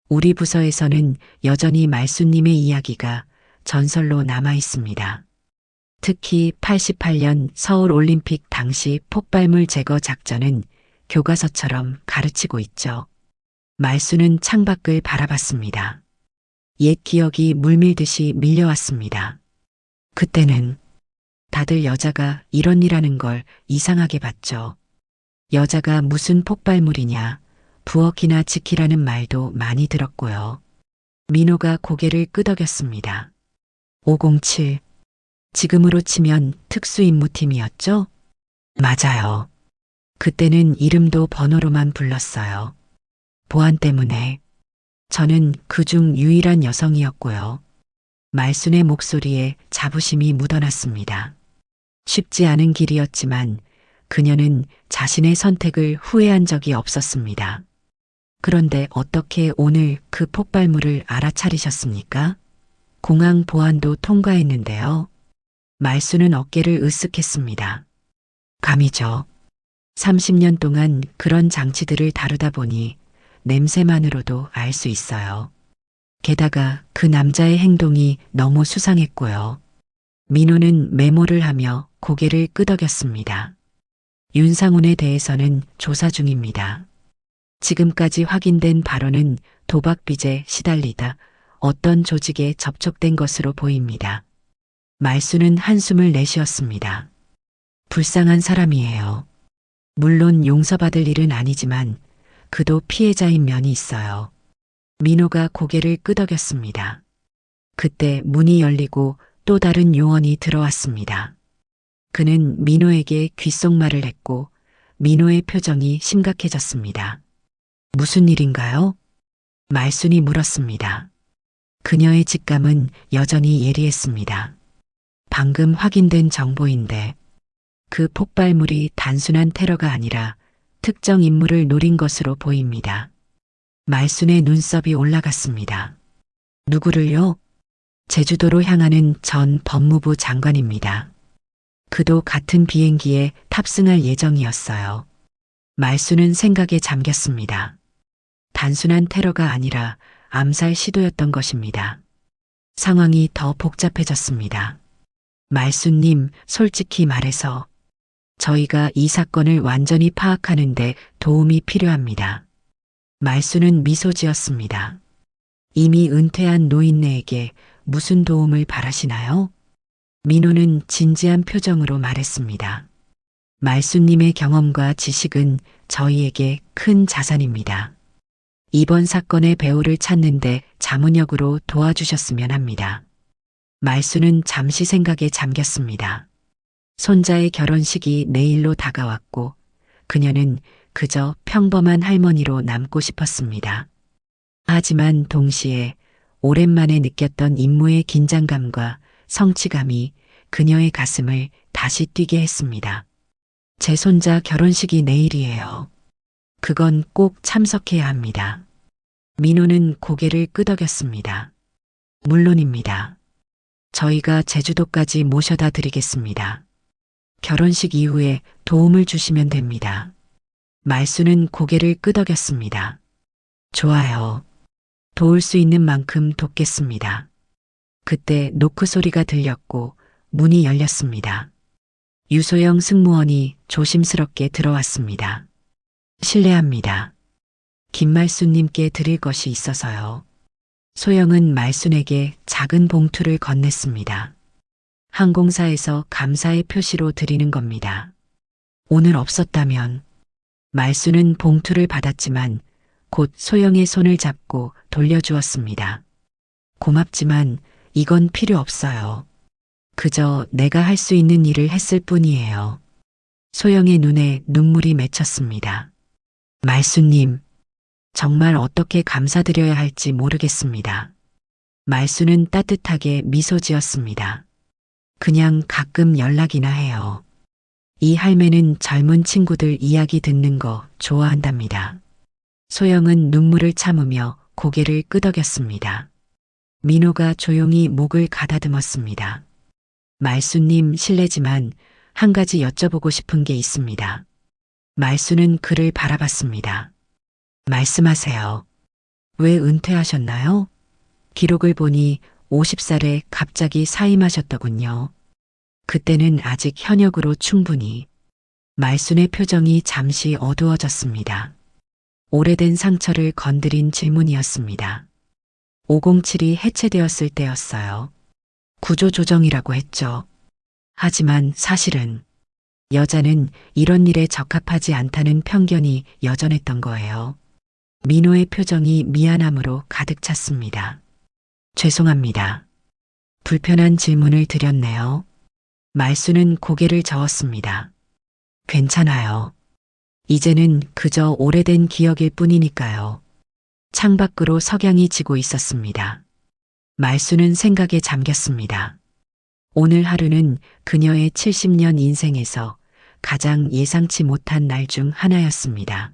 우리 부서에서는 여전히 말수님의 이야기가 전설로 남아 있습니다. 특히 88년 서울 올림픽 당시 폭발물 제거 작전은 교과서처럼 가르치고 있죠. 말수는 창밖을 바라봤습니다. 옛 기억이 물밀듯이 밀려왔습니다. 그때는 다들 여자가 이런 일하는 걸 이상하게 봤죠. 여자가 무슨 폭발물이냐, 부엌이나 지키라는 말도 많이 들었고요. 민호가 고개를 끄덕였습니다. 507. 지금으로 치면 특수임무팀이었죠? 맞아요. 그때는 이름도 번호로만 불렀어요. 보안 때문에. 저는 그중 유일한 여성이었고요. 말순의 목소리에 자부심이 묻어났습니다. 쉽지 않은 길이었지만 그녀는 자신의 선택을 후회한 적이 없었습니다. 그런데 어떻게 오늘 그 폭발물을 알아차리셨습니까? 공항 보안도 통과했는데요. 말수는 어깨를 으쓱했습니다. 감이죠. 30년 동안 그런 장치들을 다루다 보니 냄새만으로도 알 수 있어요. 게다가 그 남자의 행동이 너무 수상했고요. 민호는 메모를 하며 고개를 끄덕였습니다. 윤상훈에 대해서는 조사 중입니다. 지금까지 확인된 발언은 도박 빚에 시달리다 어떤 조직에 접촉된 것으로 보입니다. 말수는 한숨을 내쉬었습니다. 불쌍한 사람이에요. 물론 용서받을 일은 아니지만 그도 피해자인 면이 있어요. 민호가 고개를 끄덕였습니다. 그때 문이 열리고 또 다른 요원이 들어왔습니다. 그는 민호에게 귓속말을 했고 민호의 표정이 심각해졌습니다. 무슨 일인가요? 말순이 물었습니다. 그녀의 직감은 여전히 예리했습니다. 방금 확인된 정보인데 그 폭발물이 단순한 테러가 아니라 특정 인물을 노린 것으로 보입니다. 말순의 눈썹이 올라갔습니다. 누구를요? 제주도로 향하는 전 법무부 장관입니다. 그도 같은 비행기에 탑승할 예정이었어요. 말수는 생각에 잠겼습니다. 단순한 테러가 아니라 암살 시도였던 것입니다. 상황이 더 복잡해졌습니다. 말수님, 솔직히 말해서 저희가 이 사건을 완전히 파악하는데 도움이 필요합니다. 말수는 미소 지었습니다. 이미 은퇴한 노인네에게 무슨 도움을 바라시나요? 민호는 진지한 표정으로 말했습니다. 말수님의 경험과 지식은 저희에게 큰 자산입니다. 이번 사건의 배우를 찾는데 자문역으로 도와주셨으면 합니다. 말수는 잠시 생각에 잠겼습니다. 손자의 결혼식이 내일로 다가왔고 그녀는 그저 평범한 할머니로 남고 싶었습니다. 하지만 동시에 오랜만에 느꼈던 임무의 긴장감과 성취감이 그녀의 가슴을 다시 뛰게 했습니다. 제 손자 결혼식이 내일이에요. 그건 꼭 참석해야 합니다. 민호는 고개를 끄덕였습니다. 물론입니다. 저희가 제주도까지 모셔다 드리겠습니다. 결혼식 이후에 도움을 주시면 됩니다. 말수는 고개를 끄덕였습니다. 좋아요. 도울 수 있는 만큼 돕겠습니다. 그때 노크 소리가 들렸고 문이 열렸습니다. 유소영 승무원이 조심스럽게 들어왔습니다. 실례합니다. 김말수님께 드릴 것이 있어서요. 소영은 말순에게 작은 봉투를 건넸습니다. 항공사에서 감사의 표시로 드리는 겁니다. 오늘 없었다면 말수는 봉투를 받았지만 곧 소영의 손을 잡고 돌려주었습니다. 고맙지만 이건 필요 없어요. 그저 내가 할 수 있는 일을 했을 뿐이에요. 소영의 눈에 눈물이 맺혔습니다. 말수님, 정말 어떻게 감사드려야 할지 모르겠습니다. 말수는 따뜻하게 미소 지었습니다. 그냥 가끔 연락이나 해요. 이 할매는 젊은 친구들 이야기 듣는 거 좋아한답니다. 소영은 눈물을 참으며 고개를 끄덕였습니다. 민호가 조용히 목을 가다듬었습니다. 말수님 실례지만 한 가지 여쭤보고 싶은 게 있습니다. 말수는 그를 바라봤습니다. 말씀하세요. 왜 은퇴하셨나요? 기록을 보니 50살에 갑자기 사임하셨더군요. 그때는 아직 현역으로 충분히. 말순의 표정이 잠시 어두워졌습니다. 오래된 상처를 건드린 질문이었습니다. 507이 해체되었을 때였어요. 구조조정이라고 했죠. 하지만 사실은 여자는 이런 일에 적합하지 않다는 편견이 여전했던 거예요. 민호의 표정이 미안함으로 가득 찼습니다. 죄송합니다. 불편한 질문을 드렸네요. 말수는 고개를 저었습니다. 괜찮아요. 이제는 그저 오래된 기억일 뿐이니까요. 창밖으로 석양이 지고 있었습니다. 말수는 생각에 잠겼습니다. 오늘 하루는 그녀의 70년 인생에서 가장 예상치 못한 날 중 하나였습니다.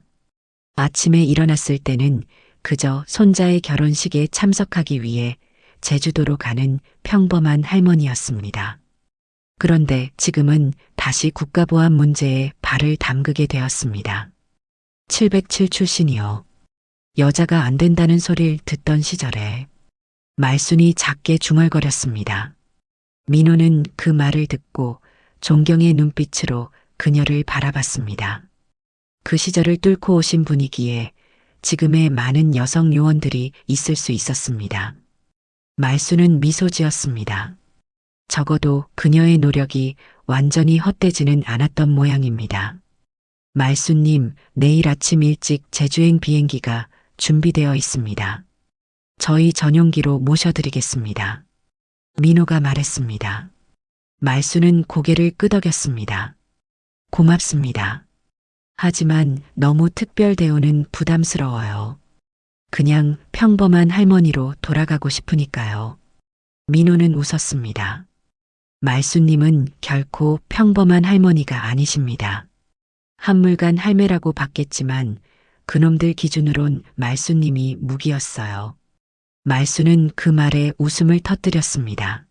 아침에 일어났을 때는 그저 손자의 결혼식에 참석하기 위해 제주도로 가는 평범한 할머니였습니다. 그런데 지금은 다시 국가보안 문제에 발을 담그게 되었습니다. 707 출신이요. 여자가 안 된다는 소리를 듣던 시절에 말순이 작게 중얼거렸습니다. 민호는 그 말을 듣고 존경의 눈빛으로 그녀를 바라봤습니다. 그 시절을 뚫고 오신 분이기에 지금의 많은 여성 요원들이 있을 수 있었습니다. 말수는 미소 지었습니다. 적어도 그녀의 노력이 완전히 헛되지는 않았던 모양입니다. 말수님, 내일 아침 일찍 제주행 비행기가 준비되어 있습니다. 저희 전용기로 모셔드리겠습니다. 민호가 말했습니다. 말수는 고개를 끄덕였습니다. 고맙습니다. 하지만 너무 특별 대우는 부담스러워요. 그냥 평범한 할머니로 돌아가고 싶으니까요. 민호는 웃었습니다. 말수님은 결코 평범한 할머니가 아니십니다. 한물간 할매라고 받겠지만 그놈들 기준으론 말수님이 무기였어요. 말수는 그 말에 웃음을 터뜨렸습니다.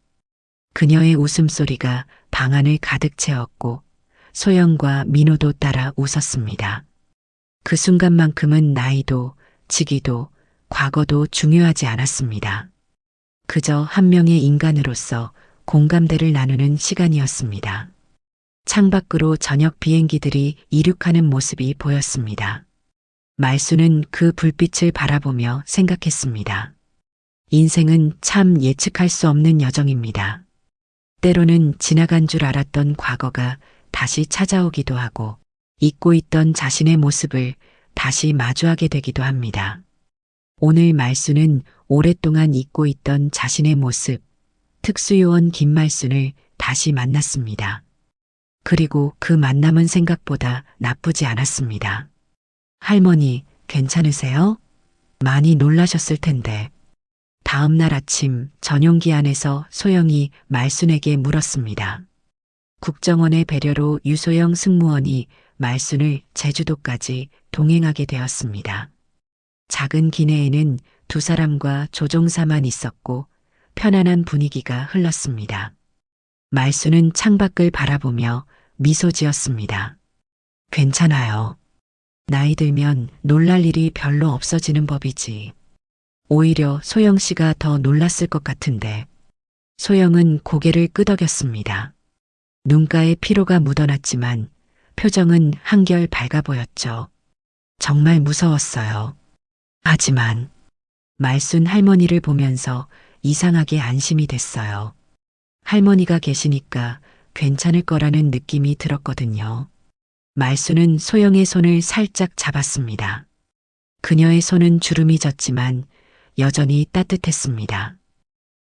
그녀의 웃음소리가 방 안을 가득 채웠고 소영과 민호도 따라 웃었습니다. 그 순간만큼은 나이도 직위도 과거도 중요하지 않았습니다. 그저 한 명의 인간으로서 공감대를 나누는 시간이었습니다. 창밖으로 저녁 비행기들이 이륙하는 모습이 보였습니다. 말수는 그 불빛을 바라보며 생각했습니다. 인생은 참 예측할 수 없는 여정입니다. 때로는 지나간 줄 알았던 과거가 다시 찾아오기도 하고 잊고 있던 자신의 모습을 다시 마주하게 되기도 합니다. 오늘 말수는 오랫동안 잊고 있던 자신의 모습, 특수요원 김말순을 다시 만났습니다. 그리고 그 만남은 생각보다 나쁘지 않았습니다. 할머니, 괜찮으세요? 많이 놀라셨을 텐데. 다음 날 아침 전용기 안에서 소영이 말순에게 물었습니다. 국정원의 배려로 유소영 승무원이 말순을 제주도까지 동행하게 되었습니다. 작은 기내에는 두 사람과 조종사만 있었고 편안한 분위기가 흘렀습니다. 말순은 창밖을 바라보며 미소 지었습니다. 괜찮아요. 나이 들면 놀랄 일이 별로 없어지는 법이지. 오히려 소영 씨가 더 놀랐을 것 같은데. 소영은 고개를 끄덕였습니다. 눈가에 피로가 묻어났지만 표정은 한결 밝아 보였죠. 정말 무서웠어요. 하지만 말순 할머니를 보면서 이상하게 안심이 됐어요. 할머니가 계시니까 괜찮을 거라는 느낌이 들었거든요. 말순은 소영의 손을 살짝 잡았습니다. 그녀의 손은 주름이 졌지만 여전히 따뜻했습니다.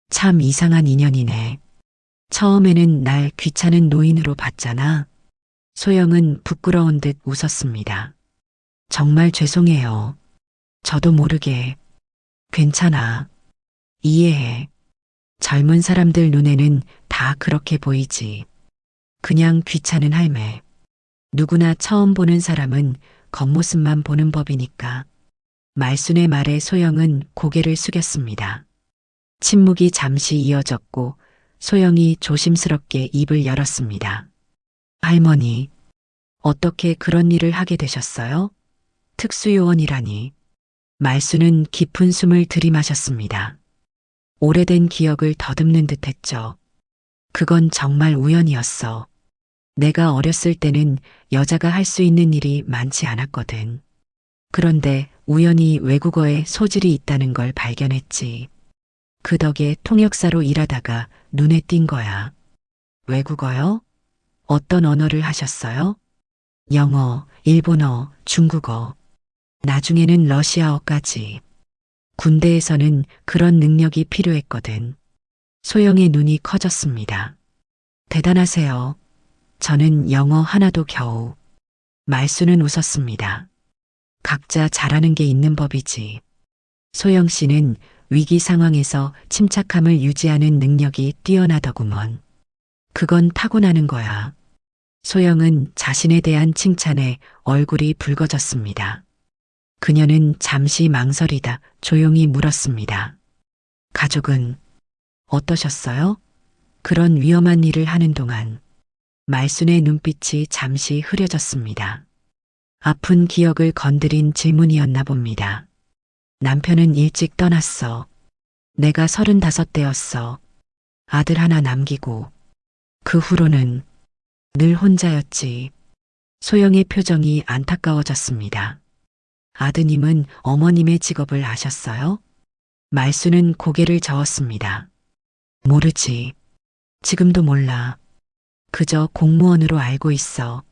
참 이상한 인연이네. 처음에는 날 귀찮은 노인으로 봤잖아. 소영은 부끄러운 듯 웃었습니다. 정말 죄송해요. 저도 모르게. 괜찮아. 이해해. 젊은 사람들 눈에는 다 그렇게 보이지. 그냥 귀찮은 할매. 누구나 처음 보는 사람은 겉모습만 보는 법이니까. 말순의 말에 소영은 고개를 숙였습니다. 침묵이 잠시 이어졌고 소영이 조심스럽게 입을 열었습니다. 할머니, 어떻게 그런 일을 하게 되셨어요? 특수요원이라니. 말순은 깊은 숨을 들이마셨습니다. 오래된 기억을 더듬는 듯 했죠. 그건 정말 우연이었어. 내가 어렸을 때는 여자가 할 수 있는 일이 많지 않았거든. 그런데 우연히 외국어에 소질이 있다는 걸 발견했지. 그 덕에 통역사로 일하다가 눈에 띈 거야. 외국어요? 어떤 언어를 하셨어요? 영어, 일본어, 중국어. 나중에는 러시아어까지. 군대에서는 그런 능력이 필요했거든. 소영의 눈이 커졌습니다. 대단하세요. 저는 영어 하나도 겨우. 말수는 웃었습니다. 각자 잘하는 게 있는 법이지. 소영 씨는 위기 상황에서 침착함을 유지하는 능력이 뛰어나더구먼. 그건 타고나는 거야. 소영은 자신에 대한 칭찬에 얼굴이 붉어졌습니다. 그녀는 잠시 망설이다 조용히 물었습니다. 가족은 어떠셨어요? 그런 위험한 일을 하는 동안. 말순의 눈빛이 잠시 흐려졌습니다. 아픈 기억을 건드린 질문이었나 봅니다. 남편은 일찍 떠났어. 내가 35대였어. 아들 하나 남기고. 그 후로는 늘 혼자였지. 소영의 표정이 안타까워졌습니다. 아드님은 어머님의 직업을 아셨어요? 말수는 고개를 저었습니다. 모르지. 지금도 몰라. 그저 공무원으로 알고 있어.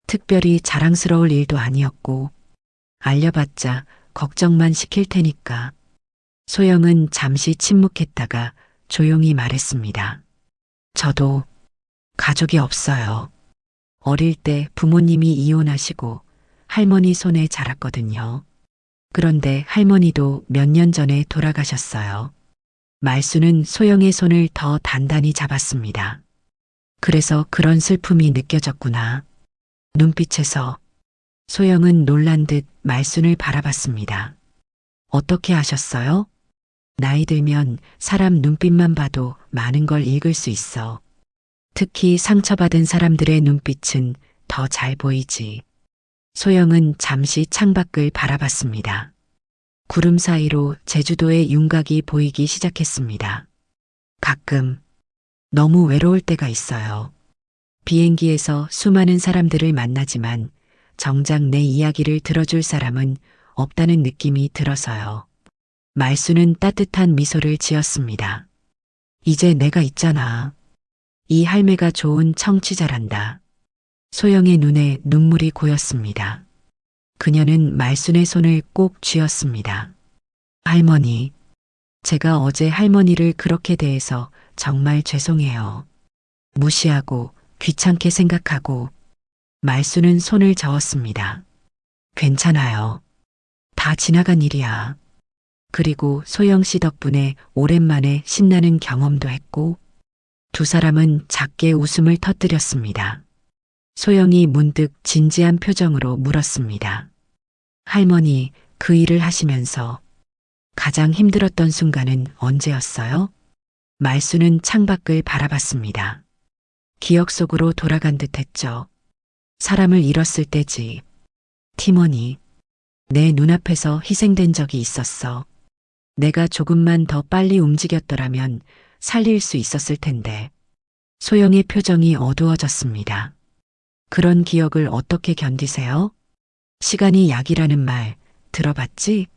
특별히 자랑스러울 일도 아니었고. 알려봤자 걱정만 시킬 테니까. 소영은 잠시 침묵했다가 조용히 말했습니다. 저도 가족이 없어요. 어릴 때 부모님이 이혼하시고 할머니 손에 자랐거든요. 그런데 할머니도 몇 년 전에 돌아가셨어요. 말수는 소영의 손을 더 단단히 잡았습니다. 그래서 그런 슬픔이 느껴졌구나. 눈빛에서 소영은 놀란 듯 말순을 바라봤습니다. 어떻게 아셨어요? 나이 들면 사람 눈빛만 봐도 많은 걸 읽을 수 있어. 특히 상처받은 사람들의 눈빛은 더 잘 보이지. 소영은 잠시 창밖을 바라봤습니다. 구름 사이로 제주도의 윤곽이 보이기 시작했습니다. 가끔 너무 외로울 때가 있어요. 비행기에서 수많은 사람들을 만나지만 정작 내 이야기를 들어줄 사람은 없다는 느낌이 들어서요. 말수는 따뜻한 미소를 지었습니다. 이제 내가 있잖아. 이 할매가 좋은 청취자란다. 소영의 눈에 눈물이 고였습니다. 그녀는 말순의 손을 꼭 쥐었습니다. 할머니, 제가 어제 할머니를 그렇게 대해서 정말 죄송해요. 무시하고 귀찮게 생각하고 말수는 손을 저었습니다. 괜찮아요. 다 지나간 일이야. 그리고 소영 씨 덕분에 오랜만에 신나는 경험도 했고 두 사람은 작게 웃음을 터뜨렸습니다. 소영이 문득 진지한 표정으로 물었습니다. 할머니, 그 일을 하시면서 가장 힘들었던 순간은 언제였어요? 말수는 창밖을 바라봤습니다. 기억 속으로 돌아간 듯 했죠. 사람을 잃었을 때지. 팀원이 내 눈앞에서 희생된 적이 있었어. 내가 조금만 더 빨리 움직였더라면 살릴 수 있었을 텐데. 소영의 표정이 어두워졌습니다. 그런 기억을 어떻게 견디세요? 시간이 약이라는 말 들어봤지?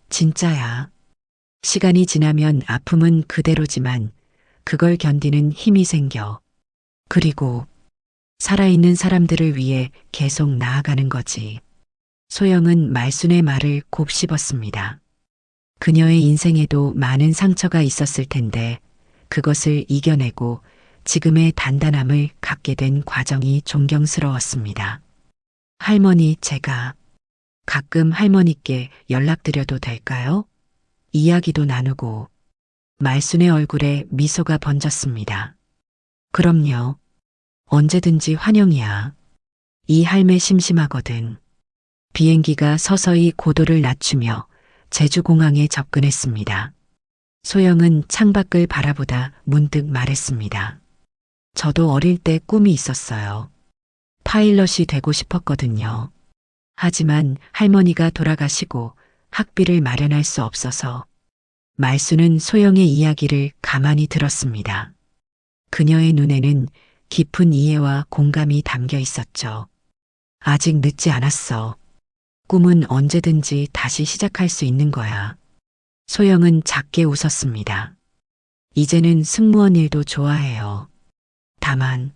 진짜야. 시간이 지나면 아픔은 그대로지만 그걸 견디는 힘이 생겨. 그리고 살아있는 사람들을 위해 계속 나아가는 거지. 소영은 말순의 말을 곱씹었습니다. 그녀의 인생에도 많은 상처가 있었을 텐데 그것을 이겨내고 지금의 단단함을 갖게 된 과정이 존경스러웠습니다. 할머니, 제가 가끔 할머니께 연락드려도 될까요? 이야기도 나누고. 말순의 얼굴에 미소가 번졌습니다. 그럼요. 언제든지 환영이야. 이 할매 심심하거든. 비행기가 서서히 고도를 낮추며 제주공항에 접근했습니다. 소영은 창밖을 바라보다 문득 말했습니다. 저도 어릴 때 꿈이 있었어요. 파일럿이 되고 싶었거든요. 하지만 할머니가 돌아가시고 학비를 마련할 수 없어서. 말수는 소영의 이야기를 가만히 들었습니다. 그녀의 눈에는 깊은 이해와 공감이 담겨 있었죠. 아직 늦지 않았어. 꿈은 언제든지 다시 시작할 수 있는 거야. 소영은 작게 웃었습니다. 이제는 승무원 일도 좋아해요. 다만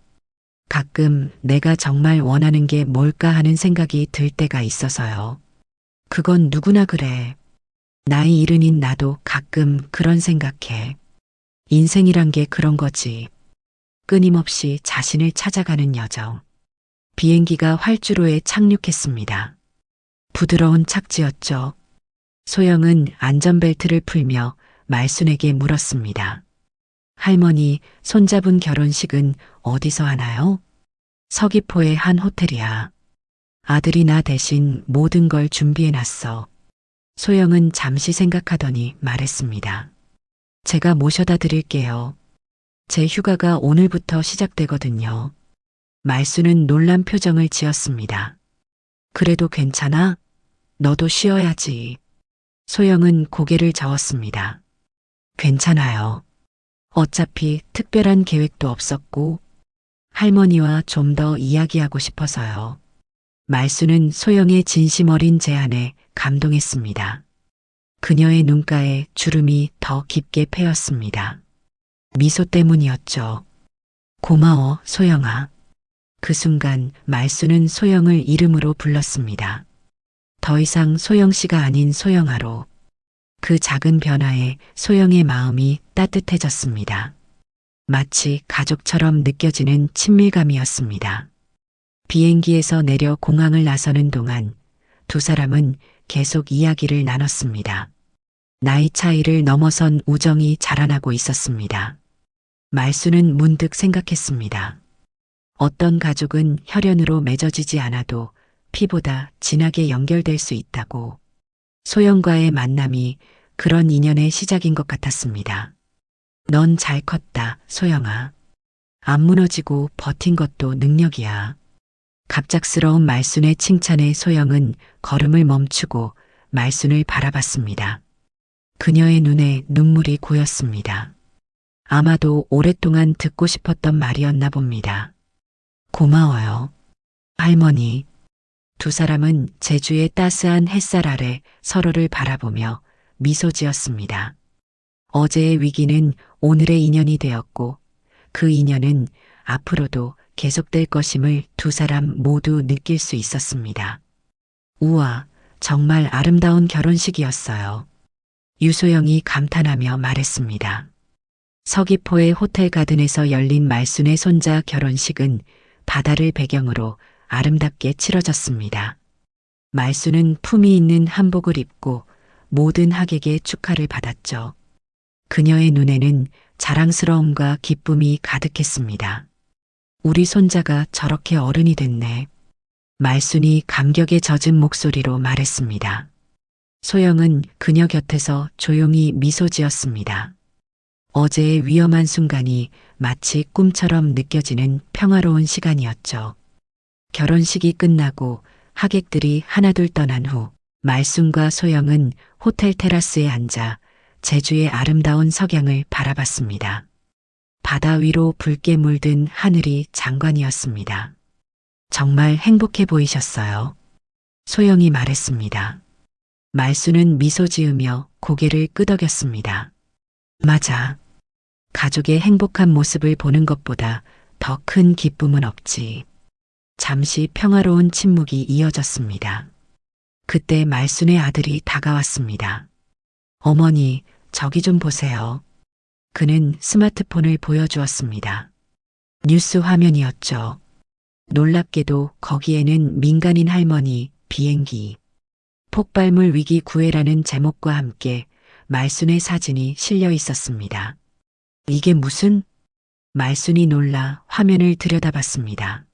가끔 내가 정말 원하는 게 뭘까 하는 생각이 들 때가 있어서요. 그건 누구나 그래. 나이 이른인 나도 가끔 그런 생각해. 인생이란 게 그런 거지. 끊임없이 자신을 찾아가는 여정. 비행기가 활주로에 착륙했습니다. 부드러운 착지였죠. 소영은 안전벨트를 풀며 말순에게 물었습니다. 할머니, 손잡은 결혼식은 어디서 하나요? 서귀포의 한 호텔이야. 아들이 나 대신 모든 걸 준비해놨어. 소영은 잠시 생각하더니 말했습니다. 제가 모셔다 드릴게요. 제 휴가가 오늘부터 시작되거든요. 말수는 놀란 표정을 지었습니다. 그래도 괜찮아? 너도 쉬어야지. 소영은 고개를 저었습니다. 괜찮아요. 어차피 특별한 계획도 없었고 할머니와 좀 더 이야기하고 싶어서요. 말수는 소영의 진심 어린 제안에 감동했습니다. 그녀의 눈가에 주름이 더 깊게 패였습니다. 미소 때문이었죠. 고마워, 소영아. 그 순간 말수는 소영을 이름으로 불렀습니다. 더 이상 소영 씨가 아닌 소영아로. 그 작은 변화에 소영의 마음이 따뜻해졌습니다. 마치 가족처럼 느껴지는 친밀감이었습니다. 비행기에서 내려 공항을 나서는 동안 두 사람은 계속 이야기를 나눴습니다. 나이 차이를 넘어선 우정이 자라나고 있었습니다. 말수는 문득 생각했습니다. 어떤 가족은 혈연으로 맺어지지 않아도 피보다 진하게 연결될 수 있다고. 소영과의 만남이 그런 인연의 시작인 것 같았습니다. 넌 잘 컸다, 소영아. 안 무너지고 버틴 것도 능력이야. 갑작스러운 말순의 칭찬에 소영은 걸음을 멈추고 말순을 바라봤습니다. 그녀의 눈에 눈물이 고였습니다. 아마도 오랫동안 듣고 싶었던 말이었나 봅니다. 고마워요. 할머니. 두 사람은 제주의 따스한 햇살 아래 서로를 바라보며 미소 지었습니다. 어제의 위기는 오늘의 인연이 되었고 그 인연은 앞으로도 계속될 것임을 두 사람 모두 느낄 수 있었습니다. 우와, 정말 아름다운 결혼식이었어요. 유소영이 감탄하며 말했습니다. 서귀포의 호텔 가든에서 열린 말순의 손자 결혼식은 바다를 배경으로 아름답게 치러졌습니다. 말순은 품위 있는 한복을 입고 모든 하객의 축하를 받았죠. 그녀의 눈에는 자랑스러움과 기쁨이 가득했습니다. 우리 손자가 저렇게 어른이 됐네. 말순이 감격에 젖은 목소리로 말했습니다. 소영은 그녀 곁에서 조용히 미소 지었습니다. 어제의 위험한 순간이 마치 꿈처럼 느껴지는 평화로운 시간이었죠. 결혼식이 끝나고 하객들이 하나둘 떠난 후 말순과 소영은 호텔 테라스에 앉아 제주의 아름다운 석양을 바라봤습니다. 바다 위로 붉게 물든 하늘이 장관이었습니다. 정말 행복해 보이셨어요. 소영이 말했습니다. 말순은 미소 지으며 고개를 끄덕였습니다. 맞아. 가족의 행복한 모습을 보는 것보다 더 큰 기쁨은 없지. 잠시 평화로운 침묵이 이어졌습니다. 그때 말순의 아들이 다가왔습니다. 어머니, 저기 좀 보세요. 그는 스마트폰을 보여주었습니다. 뉴스 화면이었죠. 놀랍게도 거기에는 민간인 할머니, 비행기, 폭발물 위기 구해라는 제목과 함께 말순의 사진이 실려 있었습니다. 이게 무슨? 말순이 놀라 화면을 들여다봤습니다.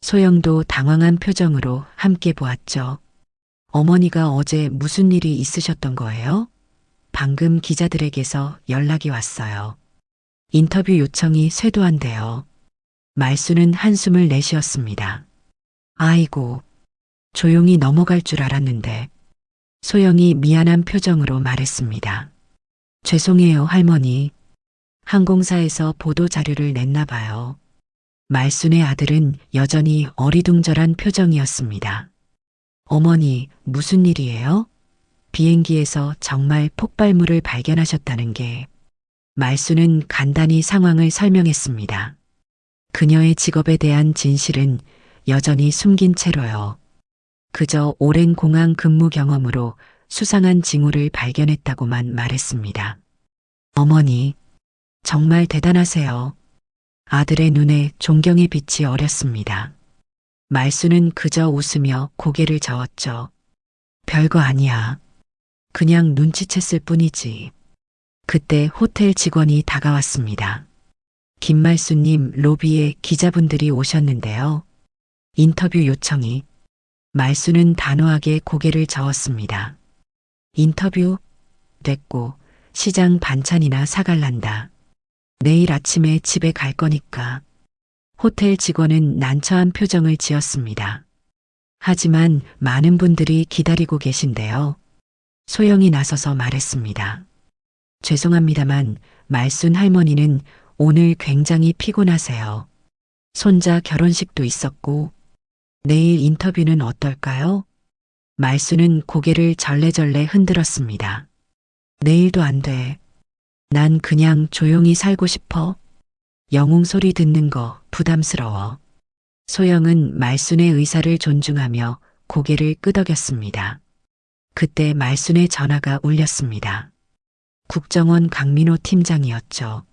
소영도 당황한 표정으로 함께 보았죠. 어머니가 어제 무슨 일이 있으셨던 거예요? 방금 기자들에게서 연락이 왔어요. 인터뷰 요청이 쇄도한대요. 말순은 한숨을 내쉬었습니다. 아이고, 조용히 넘어갈 줄 알았는데. 소영이 미안한 표정으로 말했습니다. 죄송해요, 할머니. 항공사에서 보도 자료를 냈나 봐요. 말순의 아들은 여전히 어리둥절한 표정이었습니다. 어머니, 무슨 일이에요? 비행기에서 정말 폭발물을 발견하셨다는 게. 말순은 간단히 상황을 설명했습니다. 그녀의 직업에 대한 진실은 여전히 숨긴 채로요. 그저 오랜 공항 근무 경험으로 수상한 징후를 발견했다고만 말했습니다. 어머니, 정말 대단하세요. 아들의 눈에 존경의 빛이 어렸습니다. 말순은 그저 웃으며 고개를 저었죠. 별거 아니야. 그냥 눈치챘을 뿐이지. 그때 호텔 직원이 다가왔습니다. 김말순님, 로비에 기자분들이 오셨는데요. 인터뷰 요청이. 말순은 단호하게 고개를 저었습니다. 인터뷰? 됐고, 시장 반찬이나 사갈란다. 내일 아침에 집에 갈 거니까. 호텔 직원은 난처한 표정을 지었습니다. 하지만 많은 분들이 기다리고 계신데요. 소영이 나서서 말했습니다. 죄송합니다만 말순 할머니는 오늘 굉장히 피곤하세요. 손자 결혼식도 있었고 내일 인터뷰는 어떨까요? 말순은 고개를 절레절레 흔들었습니다. 내일도 안 돼. 난 그냥 조용히 살고 싶어. 영웅 소리 듣는 거 부담스러워. 소영은 말순의 의사를 존중하며 고개를 끄덕였습니다. 그때 말순의 전화가 울렸습니다. 국정원 강민호 팀장이었죠.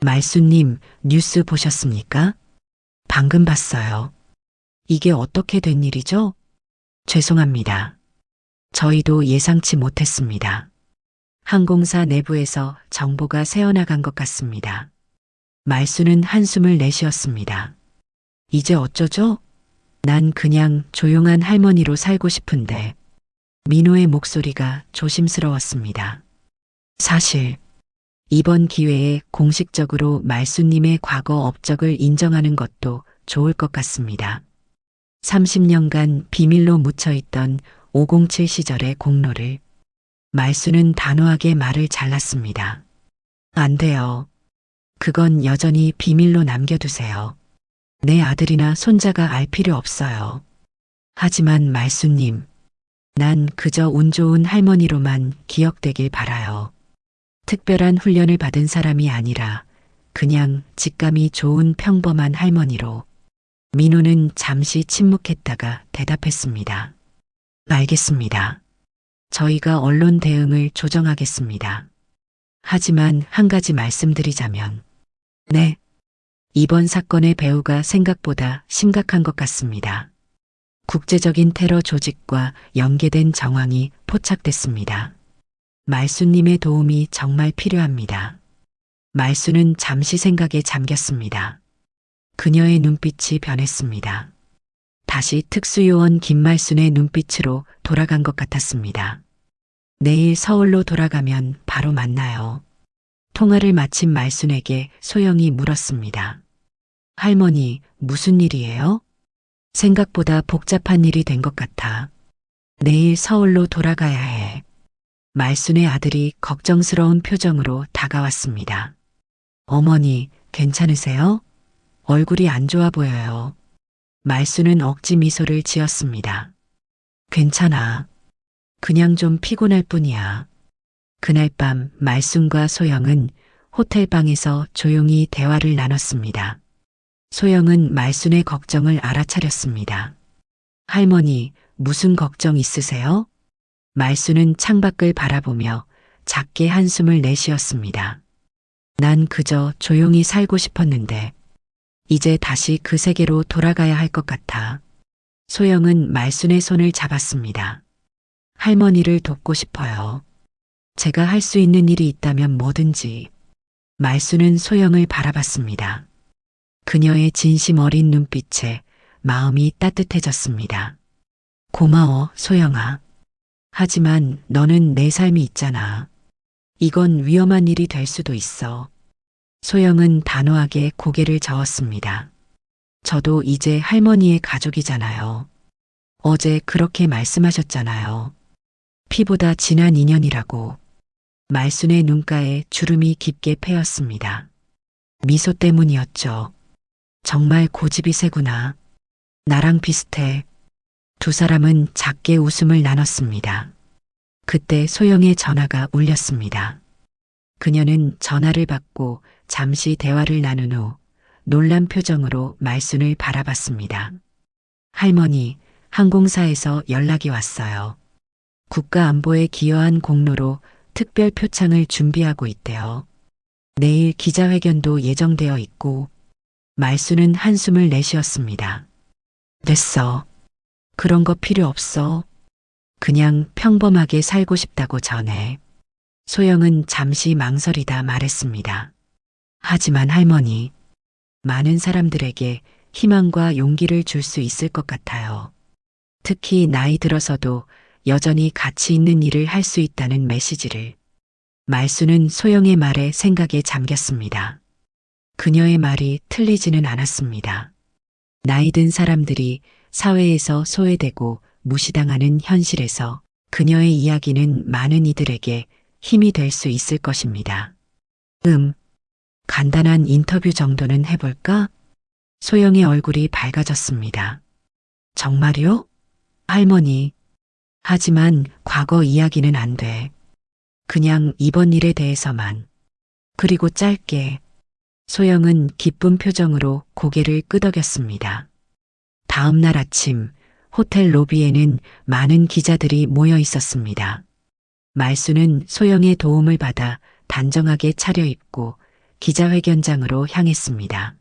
말순님, 뉴스 보셨습니까? 방금 봤어요. 이게 어떻게 된 일이죠? 죄송합니다. 저희도 예상치 못했습니다. 항공사 내부에서 정보가 새어나간 것 같습니다. 말순은 한숨을 내쉬었습니다. 이제 어쩌죠? 난 그냥 조용한 할머니로 살고 싶은데. 민호의 목소리가 조심스러웠습니다. 사실 이번 기회에 공식적으로 말순님의 과거 업적을 인정하는 것도 좋을 것 같습니다. 30년간 비밀로 묻혀있던 507 시절의 공로를. 말수는 단호하게 말을 잘랐습니다. 안 돼요. 그건 여전히 비밀로 남겨두세요. 내 아들이나 손자가 알 필요 없어요. 하지만 말수님, 난 그저 운 좋은 할머니로만 기억되길 바라요. 특별한 훈련을 받은 사람이 아니라 그냥 직감이 좋은 평범한 할머니로. 민호는 잠시 침묵했다가 대답했습니다. 알겠습니다. 저희가 언론 대응을 조정하겠습니다. 하지만 한 가지 말씀드리자면, 네. 이번 사건의 배후가 생각보다 심각한 것 같습니다. 국제적인 테러 조직과 연계된 정황이 포착됐습니다. 말수님의 도움이 정말 필요합니다. 말수는 잠시 생각에 잠겼습니다. 그녀의 눈빛이 변했습니다. 다시 특수요원 김말순의 눈빛으로 돌아간 것 같았습니다. 내일 서울로 돌아가면 바로 만나요. 통화를 마친 말순에게 소영이 물었습니다. 할머니, 무슨 일이에요? 생각보다 복잡한 일이 된 것 같아. 내일 서울로 돌아가야 해. 말순의 아들이 걱정스러운 표정으로 다가왔습니다. 어머니, 괜찮으세요? 얼굴이 안 좋아 보여요. 말순은 억지 미소를 지었습니다. 괜찮아. 그냥 좀 피곤할 뿐이야. 그날 밤 말순과 소영은 호텔방에서 조용히 대화를 나눴습니다. 소영은 말순의 걱정을 알아차렸습니다. 할머니, 무슨 걱정 있으세요? 말순은 창밖을 바라보며 작게 한숨을 내쉬었습니다. 난 그저 조용히 살고 싶었는데 이제 다시 그 세계로 돌아가야 할 것 같아. 소영은 말순의 손을 잡았습니다. 할머니를 돕고 싶어요. 제가 할 수 있는 일이 있다면 뭐든지. 말순은 소영을 바라봤습니다. 그녀의 진심 어린 눈빛에 마음이 따뜻해졌습니다. 고마워, 소영아. 하지만 너는 내 삶이 있잖아. 이건 위험한 일이 될 수도 있어. 소영은 단호하게 고개를 저었습니다. 저도 이제 할머니의 가족이잖아요. 어제 그렇게 말씀하셨잖아요. 피보다 진한 인연이라고. 말순의 눈가에 주름이 깊게 패였습니다. 미소 때문이었죠. 정말 고집이 세구나. 나랑 비슷해. 두 사람은 작게 웃음을 나눴습니다. 그때 소영의 전화가 울렸습니다. 그녀는 전화를 받고 잠시 대화를 나눈 후 놀란 표정으로 말순을 바라봤습니다. 할머니, 항공사에서 연락이 왔어요. 국가안보에 기여한 공로로 특별 표창을 준비하고 있대요. 내일 기자회견도 예정되어 있고. 말순은 한숨을 내쉬었습니다. 됐어. 그런 거 필요 없어. 그냥 평범하게 살고 싶다고 전해. 소영은 잠시 망설이다 말했습니다. 하지만 할머니, 많은 사람들에게 희망과 용기를 줄 수 있을 것 같아요. 특히 나이 들어서도 여전히 가치 있는 일을 할 수 있다는 메시지를. 말순은 소영의 말에 생각에 잠겼습니다. 그녀의 말이 틀리지는 않았습니다. 나이 든 사람들이 사회에서 소외되고 무시당하는 현실에서 그녀의 이야기는 많은 이들에게 힘이 될 수 있을 것입니다. 간단한 인터뷰 정도는 해볼까? 소영의 얼굴이 밝아졌습니다. 정말요? 할머니. 하지만 과거 이야기는 안 돼. 그냥 이번 일에 대해서만. 그리고 짧게. 소영은 기쁜 표정으로 고개를 끄덕였습니다. 다음 날 아침 호텔 로비에는 많은 기자들이 모여 있었습니다. 말순은 소영의 도움을 받아 단정하게 차려입고 기자회견장으로 향했습니다.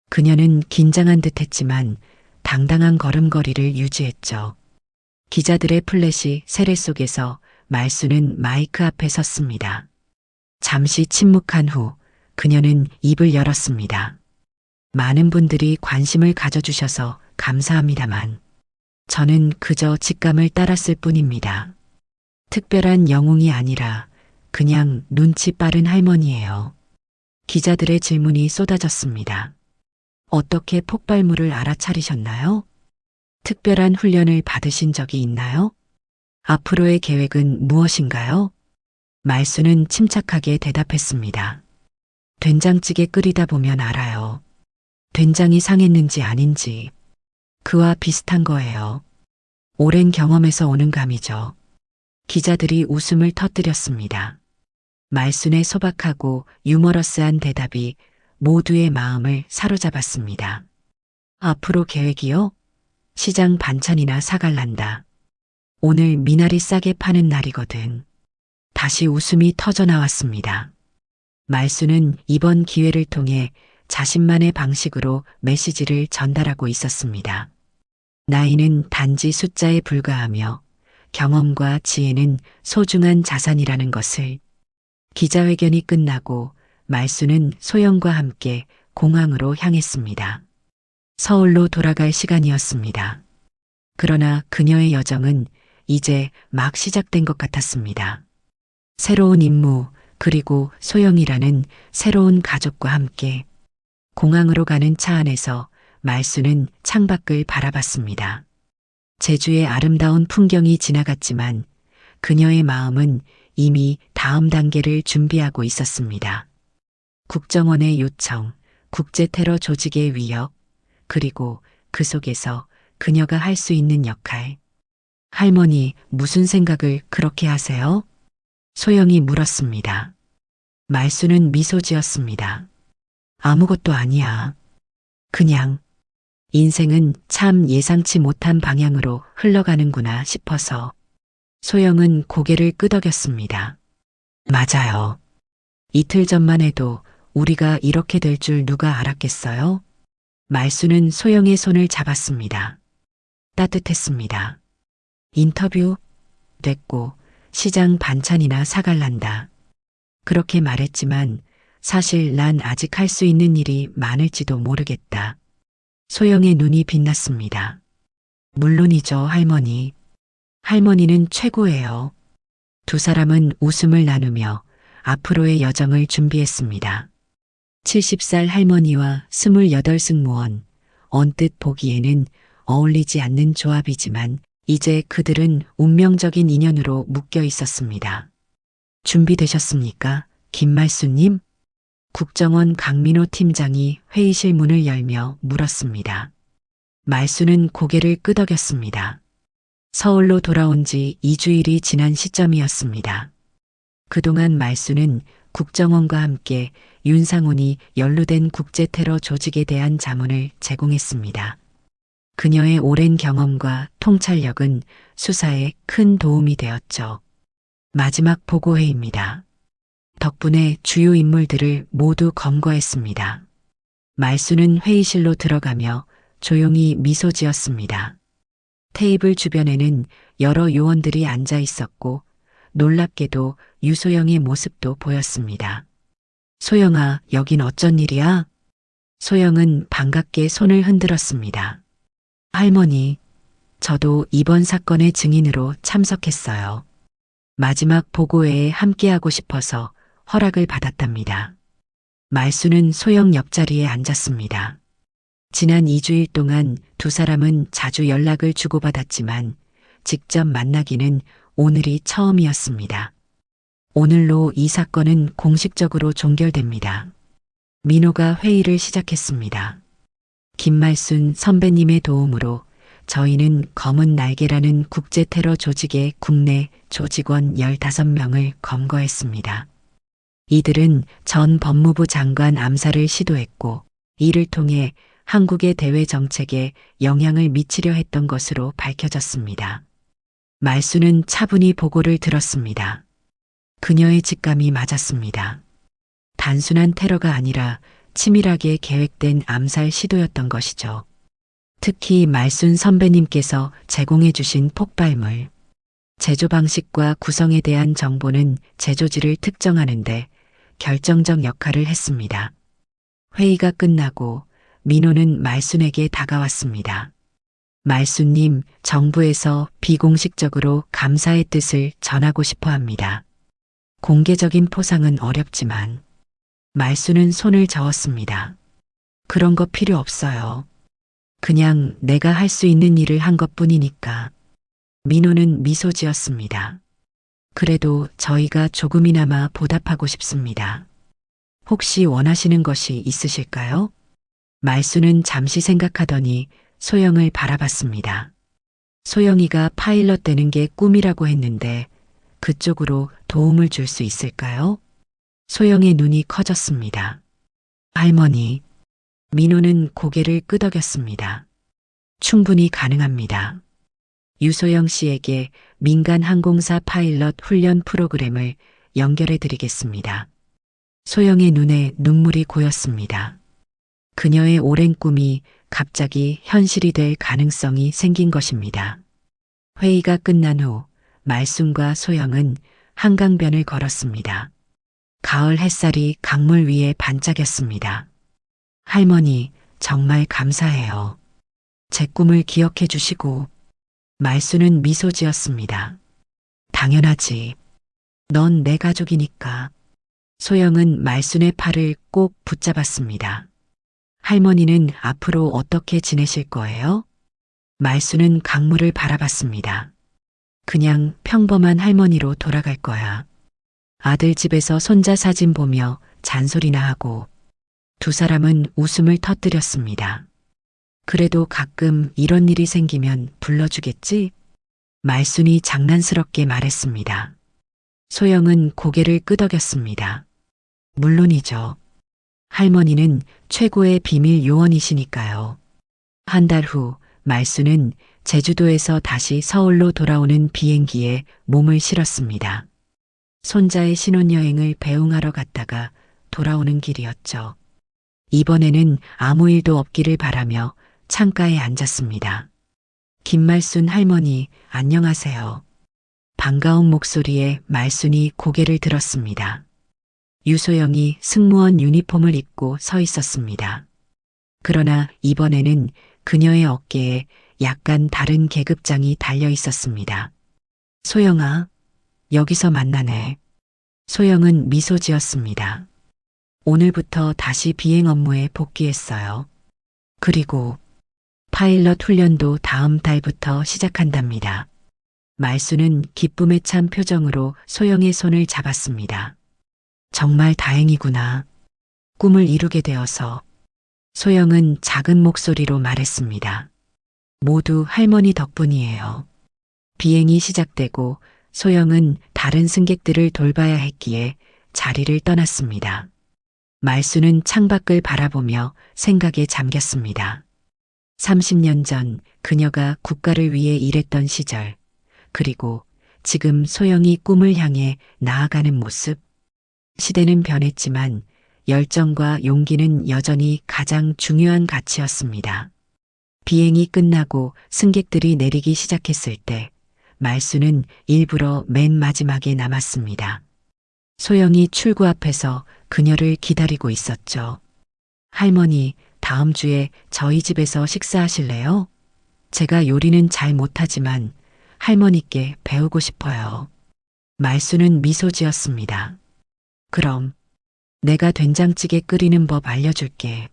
그녀는 긴장한 듯했지만 당당한 걸음걸이를 유지했죠. 기자들의 플래시 세례 속에서 말순은 마이크 앞에 섰습니다. 잠시 침묵한 후 그녀는 입을 열었습니다. 많은 분들이 관심을 가져주셔서 감사합니다만 저는 그저 직감을 따랐을 뿐입니다. 특별한 영웅이 아니라 그냥 눈치 빠른 할머니예요. 기자들의 질문이 쏟아졌습니다. 어떻게 폭발물을 알아차리셨나요? 특별한 훈련을 받으신 적이 있나요? 앞으로의 계획은 무엇인가요? 말수는 침착하게 대답했습니다. 된장찌개 끓이다 보면 알아요. 된장이 상했는지 아닌지. 그와 비슷한 거예요. 오랜 경험에서 오는 감이죠. 기자들이 웃음을 터뜨렸습니다. 말순의 소박하고 유머러스한 대답이 모두의 마음을 사로잡았습니다. 앞으로 계획이요? 시장 반찬이나 사갈란다. 오늘 미나리 싸게 파는 날이거든. 다시 웃음이 터져 나왔습니다. 말수는 이번 기회를 통해 자신만의 방식으로 메시지를 전달하고 있었습니다. 나이는 단지 숫자에 불과하며 경험과 지혜는 소중한 자산이라는 것을. 기자회견이 끝나고 말수는 소영과 함께 공항으로 향했습니다. 서울로 돌아갈 시간이었습니다. 그러나 그녀의 여정은 이제 막 시작된 것 같았습니다. 새로운 임무, 그리고 소영이라는 새로운 가족과 함께 공항으로 가는 차 안에서 말수는 창밖을 바라봤습니다. 제주의 아름다운 풍경이 지나갔지만 그녀의 마음은 이미 다음 단계를 준비하고 있었습니다. 국정원의 요청, 국제테러 조직의 위협, 그리고 그 속에서 그녀가 할 수 있는 역할. 할머니, 무슨 생각을 그렇게 하세요? 소영이 물었습니다. 말수는 미소 지었습니다. 아무것도 아니야. 그냥 인생은 참 예상치 못한 방향으로 흘러가는구나 싶어서. 소영은 고개를 끄덕였습니다. 맞아요. 이틀 전만 해도 우리가 이렇게 될 줄 누가 알았겠어요? 말수는 소영의 손을 잡았습니다. 따뜻했습니다. 인터뷰 됐고 시장 반찬이나 사갈란다. 그렇게 말했지만 사실 난 아직 할 수 있는 일이 많을지도 모르겠다. 소영의 눈이 빛났습니다. 물론이죠, 할머니. 할머니는 최고예요. 두 사람은 웃음을 나누며 앞으로의 여정을 준비했습니다. 70살 할머니와 28 승무원. 언뜻 보기에는 어울리지 않는 조합이지만 이제 그들은 운명적인 인연으로 묶여 있었습니다. 준비되셨습니까, 김말수님? 국정원 강민호 팀장이 회의실 문을 열며 물었습니다. 말수는 고개를 끄덕였습니다. 서울로 돌아온 지 2주일이 지난 시점이었습니다. 그동안 말수는 국정원과 함께 윤상훈이 연루된 국제테러 조직에 대한 자문을 제공했습니다. 그녀의 오랜 경험과 통찰력은 수사에 큰 도움이 되었죠. 마지막 보고회입니다. 덕분에 주요 인물들을 모두 검거했습니다. 말수는 회의실로 들어가며 조용히 미소 지었습니다. 테이블 주변에는 여러 요원들이 앉아 있었고 놀랍게도 유소영의 모습도 보였습니다. 소영아, 여긴 어쩐 일이야? 소영은 반갑게 손을 흔들었습니다. 할머니, 저도 이번 사건의 증인으로 참석했어요. 마지막 보고회에 함께하고 싶어서 허락을 받았답니다. 말수는 소영 옆자리에 앉았습니다. 지난 2주일 동안 두 사람은 자주 연락을 주고받았지만 직접 만나기는 오늘이 처음이었습니다. 오늘로 이 사건은 공식적으로 종결됩니다. 민호가 회의를 시작했습니다. 김말순 선배님의 도움으로 저희는 검은 날개라는 국제테러 조직의 국내 조직원 15명을 검거했습니다. 이들은 전 법무부 장관 암살을 시도했고 이를 통해 한국의 대외 정책에 영향을 미치려 했던 것으로 밝혀졌습니다. 말수는 차분히 보고를 들었습니다. 그녀의 직감이 맞았습니다. 단순한 테러가 아니라 치밀하게 계획된 암살 시도였던 것이죠. 특히 말순 선배님께서 제공해 주신 폭발물, 제조 방식과 구성에 대한 정보는 제조지를 특정하는데 결정적 역할을 했습니다. 회의가 끝나고 민호는 말순에게 다가왔습니다. 말순님, 정부에서 비공식적으로 감사의 뜻을 전하고 싶어 합니다. 공개적인 포상은 어렵지만. 말수는 손을 저었습니다. 그런 거 필요 없어요. 그냥 내가 할 수 있는 일을 한 것뿐이니까. 민호는 미소 지었습니다. 그래도 저희가 조금이나마 보답하고 싶습니다. 혹시 원하시는 것이 있으실까요? 말수는 잠시 생각하더니 소영을 바라봤습니다. 소영이가 파일럿 되는 게 꿈이라고 했는데 그쪽으로 도움을 줄 수 있을까요? 소영의 눈이 커졌습니다. 할머니, 민호는 고개를 끄덕였습니다. 충분히 가능합니다. 유소영 씨에게 민간 항공사 파일럿 훈련 프로그램을 연결해 드리겠습니다. 소영의 눈에 눈물이 고였습니다. 그녀의 오랜 꿈이 갑자기 현실이 될 가능성이 생긴 것입니다. 회의가 끝난 후 말순과 소영은 한강변을 걸었습니다. 가을 햇살이 강물 위에 반짝였습니다. 할머니, 정말 감사해요. 제 꿈을 기억해 주시고. 말수는 미소 지었습니다. 당연하지. 넌 내 가족이니까. 소영은 말순의 팔을 꼭 붙잡았습니다. 할머니는 앞으로 어떻게 지내실 거예요? 말수는 강물을 바라봤습니다. 그냥 평범한 할머니로 돌아갈 거야. 아들 집에서 손자 사진 보며 잔소리나 하고. 두 사람은 웃음을 터뜨렸습니다. 그래도 가끔 이런 일이 생기면 불러주겠지? 말순이 장난스럽게 말했습니다. 소영은 고개를 끄덕였습니다. 물론이죠. 할머니는 최고의 비밀 요원이시니까요. 한 달 후 말순은 제주도에서 다시 서울로 돌아오는 비행기에 몸을 실었습니다. 손자의 신혼여행을 배웅하러 갔다가 돌아오는 길이었죠. 이번에는 아무 일도 없기를 바라며 창가에 앉았습니다. 김말순 할머니, 안녕하세요. 반가운 목소리에 말순이 고개를 들었습니다. 유소영이 승무원 유니폼을 입고 서 있었습니다. 그러나 이번에는 그녀의 어깨에 약간 다른 계급장이 달려 있었습니다. 소영아, 여기서 만나네. 소영은 미소 지었습니다. 오늘부터 다시 비행 업무에 복귀했어요. 그리고 파일럿 훈련도 다음 달부터 시작한답니다. 말수는 기쁨에 찬 표정으로 소영의 손을 잡았습니다. 정말 다행이구나. 꿈을 이루게 되어서. 소영은 작은 목소리로 말했습니다. 모두 할머니 덕분이에요. 비행이 시작되고 소영은 다른 승객들을 돌봐야 했기에 자리를 떠났습니다. 말수는 창밖을 바라보며 생각에 잠겼습니다. 30년 전 그녀가 국가를 위해 일했던 시절, 그리고 지금 소영이 꿈을 향해 나아가는 모습. 시대는 변했지만 열정과 용기는 여전히 가장 중요한 가치였습니다. 비행이 끝나고 승객들이 내리기 시작했을 때 말수는 일부러 맨 마지막에 남았습니다. 소영이 출구 앞에서 그녀를 기다리고 있었죠. 할머니, 다음 주에 저희 집에서 식사하실래요? 제가 요리는 잘 못하지만 할머니께 배우고 싶어요. 말수는 미소 지었습니다. 그럼 내가 된장찌개 끓이는 법 알려줄게.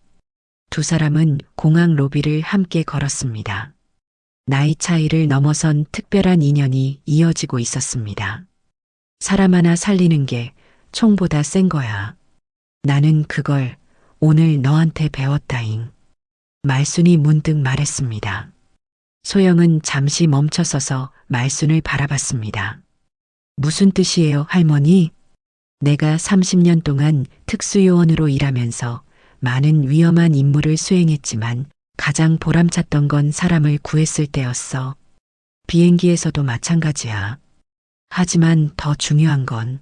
두 사람은 공항 로비를 함께 걸었습니다. 나이 차이를 넘어선 특별한 인연이 이어지고 있었습니다. 사람 하나 살리는 게 총보다 센 거야. 나는 그걸 오늘 너한테 배웠다잉. 말순이 문득 말했습니다. 소영은 잠시 멈춰서서 말순을 바라봤습니다. 무슨 뜻이에요, 할머니? 내가 30년 동안 특수요원으로 일하면서 많은 위험한 임무를 수행했지만 가장 보람찼던 건 사람을 구했을 때였어. 비행기에서도 마찬가지야. 하지만 더 중요한 건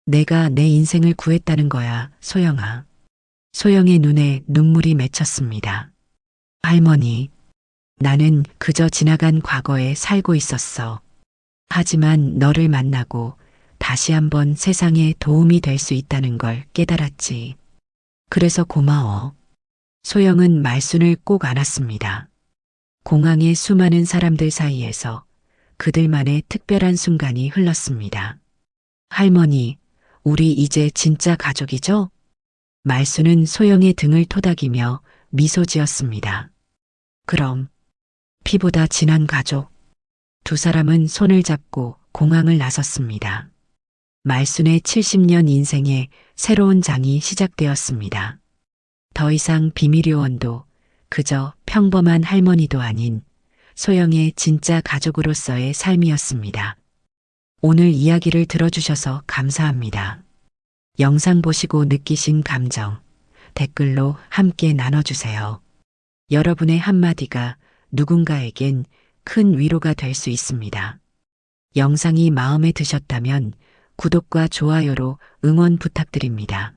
내가 내 인생을 구했다는 거야, 소영아. 소영의 눈에 눈물이 맺혔습니다. 할머니, 나는 그저 지나간 과거에 살고 있었어. 하지만 너를 만나고 다시 한번 세상에 도움이 될 수 있다는 걸 깨달았지. 그래서 고마워. 소영은 말순을 꼭 안았습니다. 공항의 수많은 사람들 사이에서 그들만의 특별한 순간이 흘렀습니다. 할머니, 우리 이제 진짜 가족이죠? 말순은 소영의 등을 토닥이며 미소 지었습니다. 그럼 피보다 진한 가족. 두 사람은 손을 잡고 공항을 나섰습니다. 말순의 70년 인생에 새로운 장이 시작되었습니다. 더 이상 비밀요원도 그저 평범한 할머니도 아닌 소영의 진짜 가족으로서의 삶이었습니다. 오늘 이야기를 들어주셔서 감사합니다. 영상 보시고 느끼신 감정, 댓글로 함께 나눠주세요. 여러분의 한마디가 누군가에겐 큰 위로가 될 수 있습니다. 영상이 마음에 드셨다면 구독과 좋아요로 응원 부탁드립니다.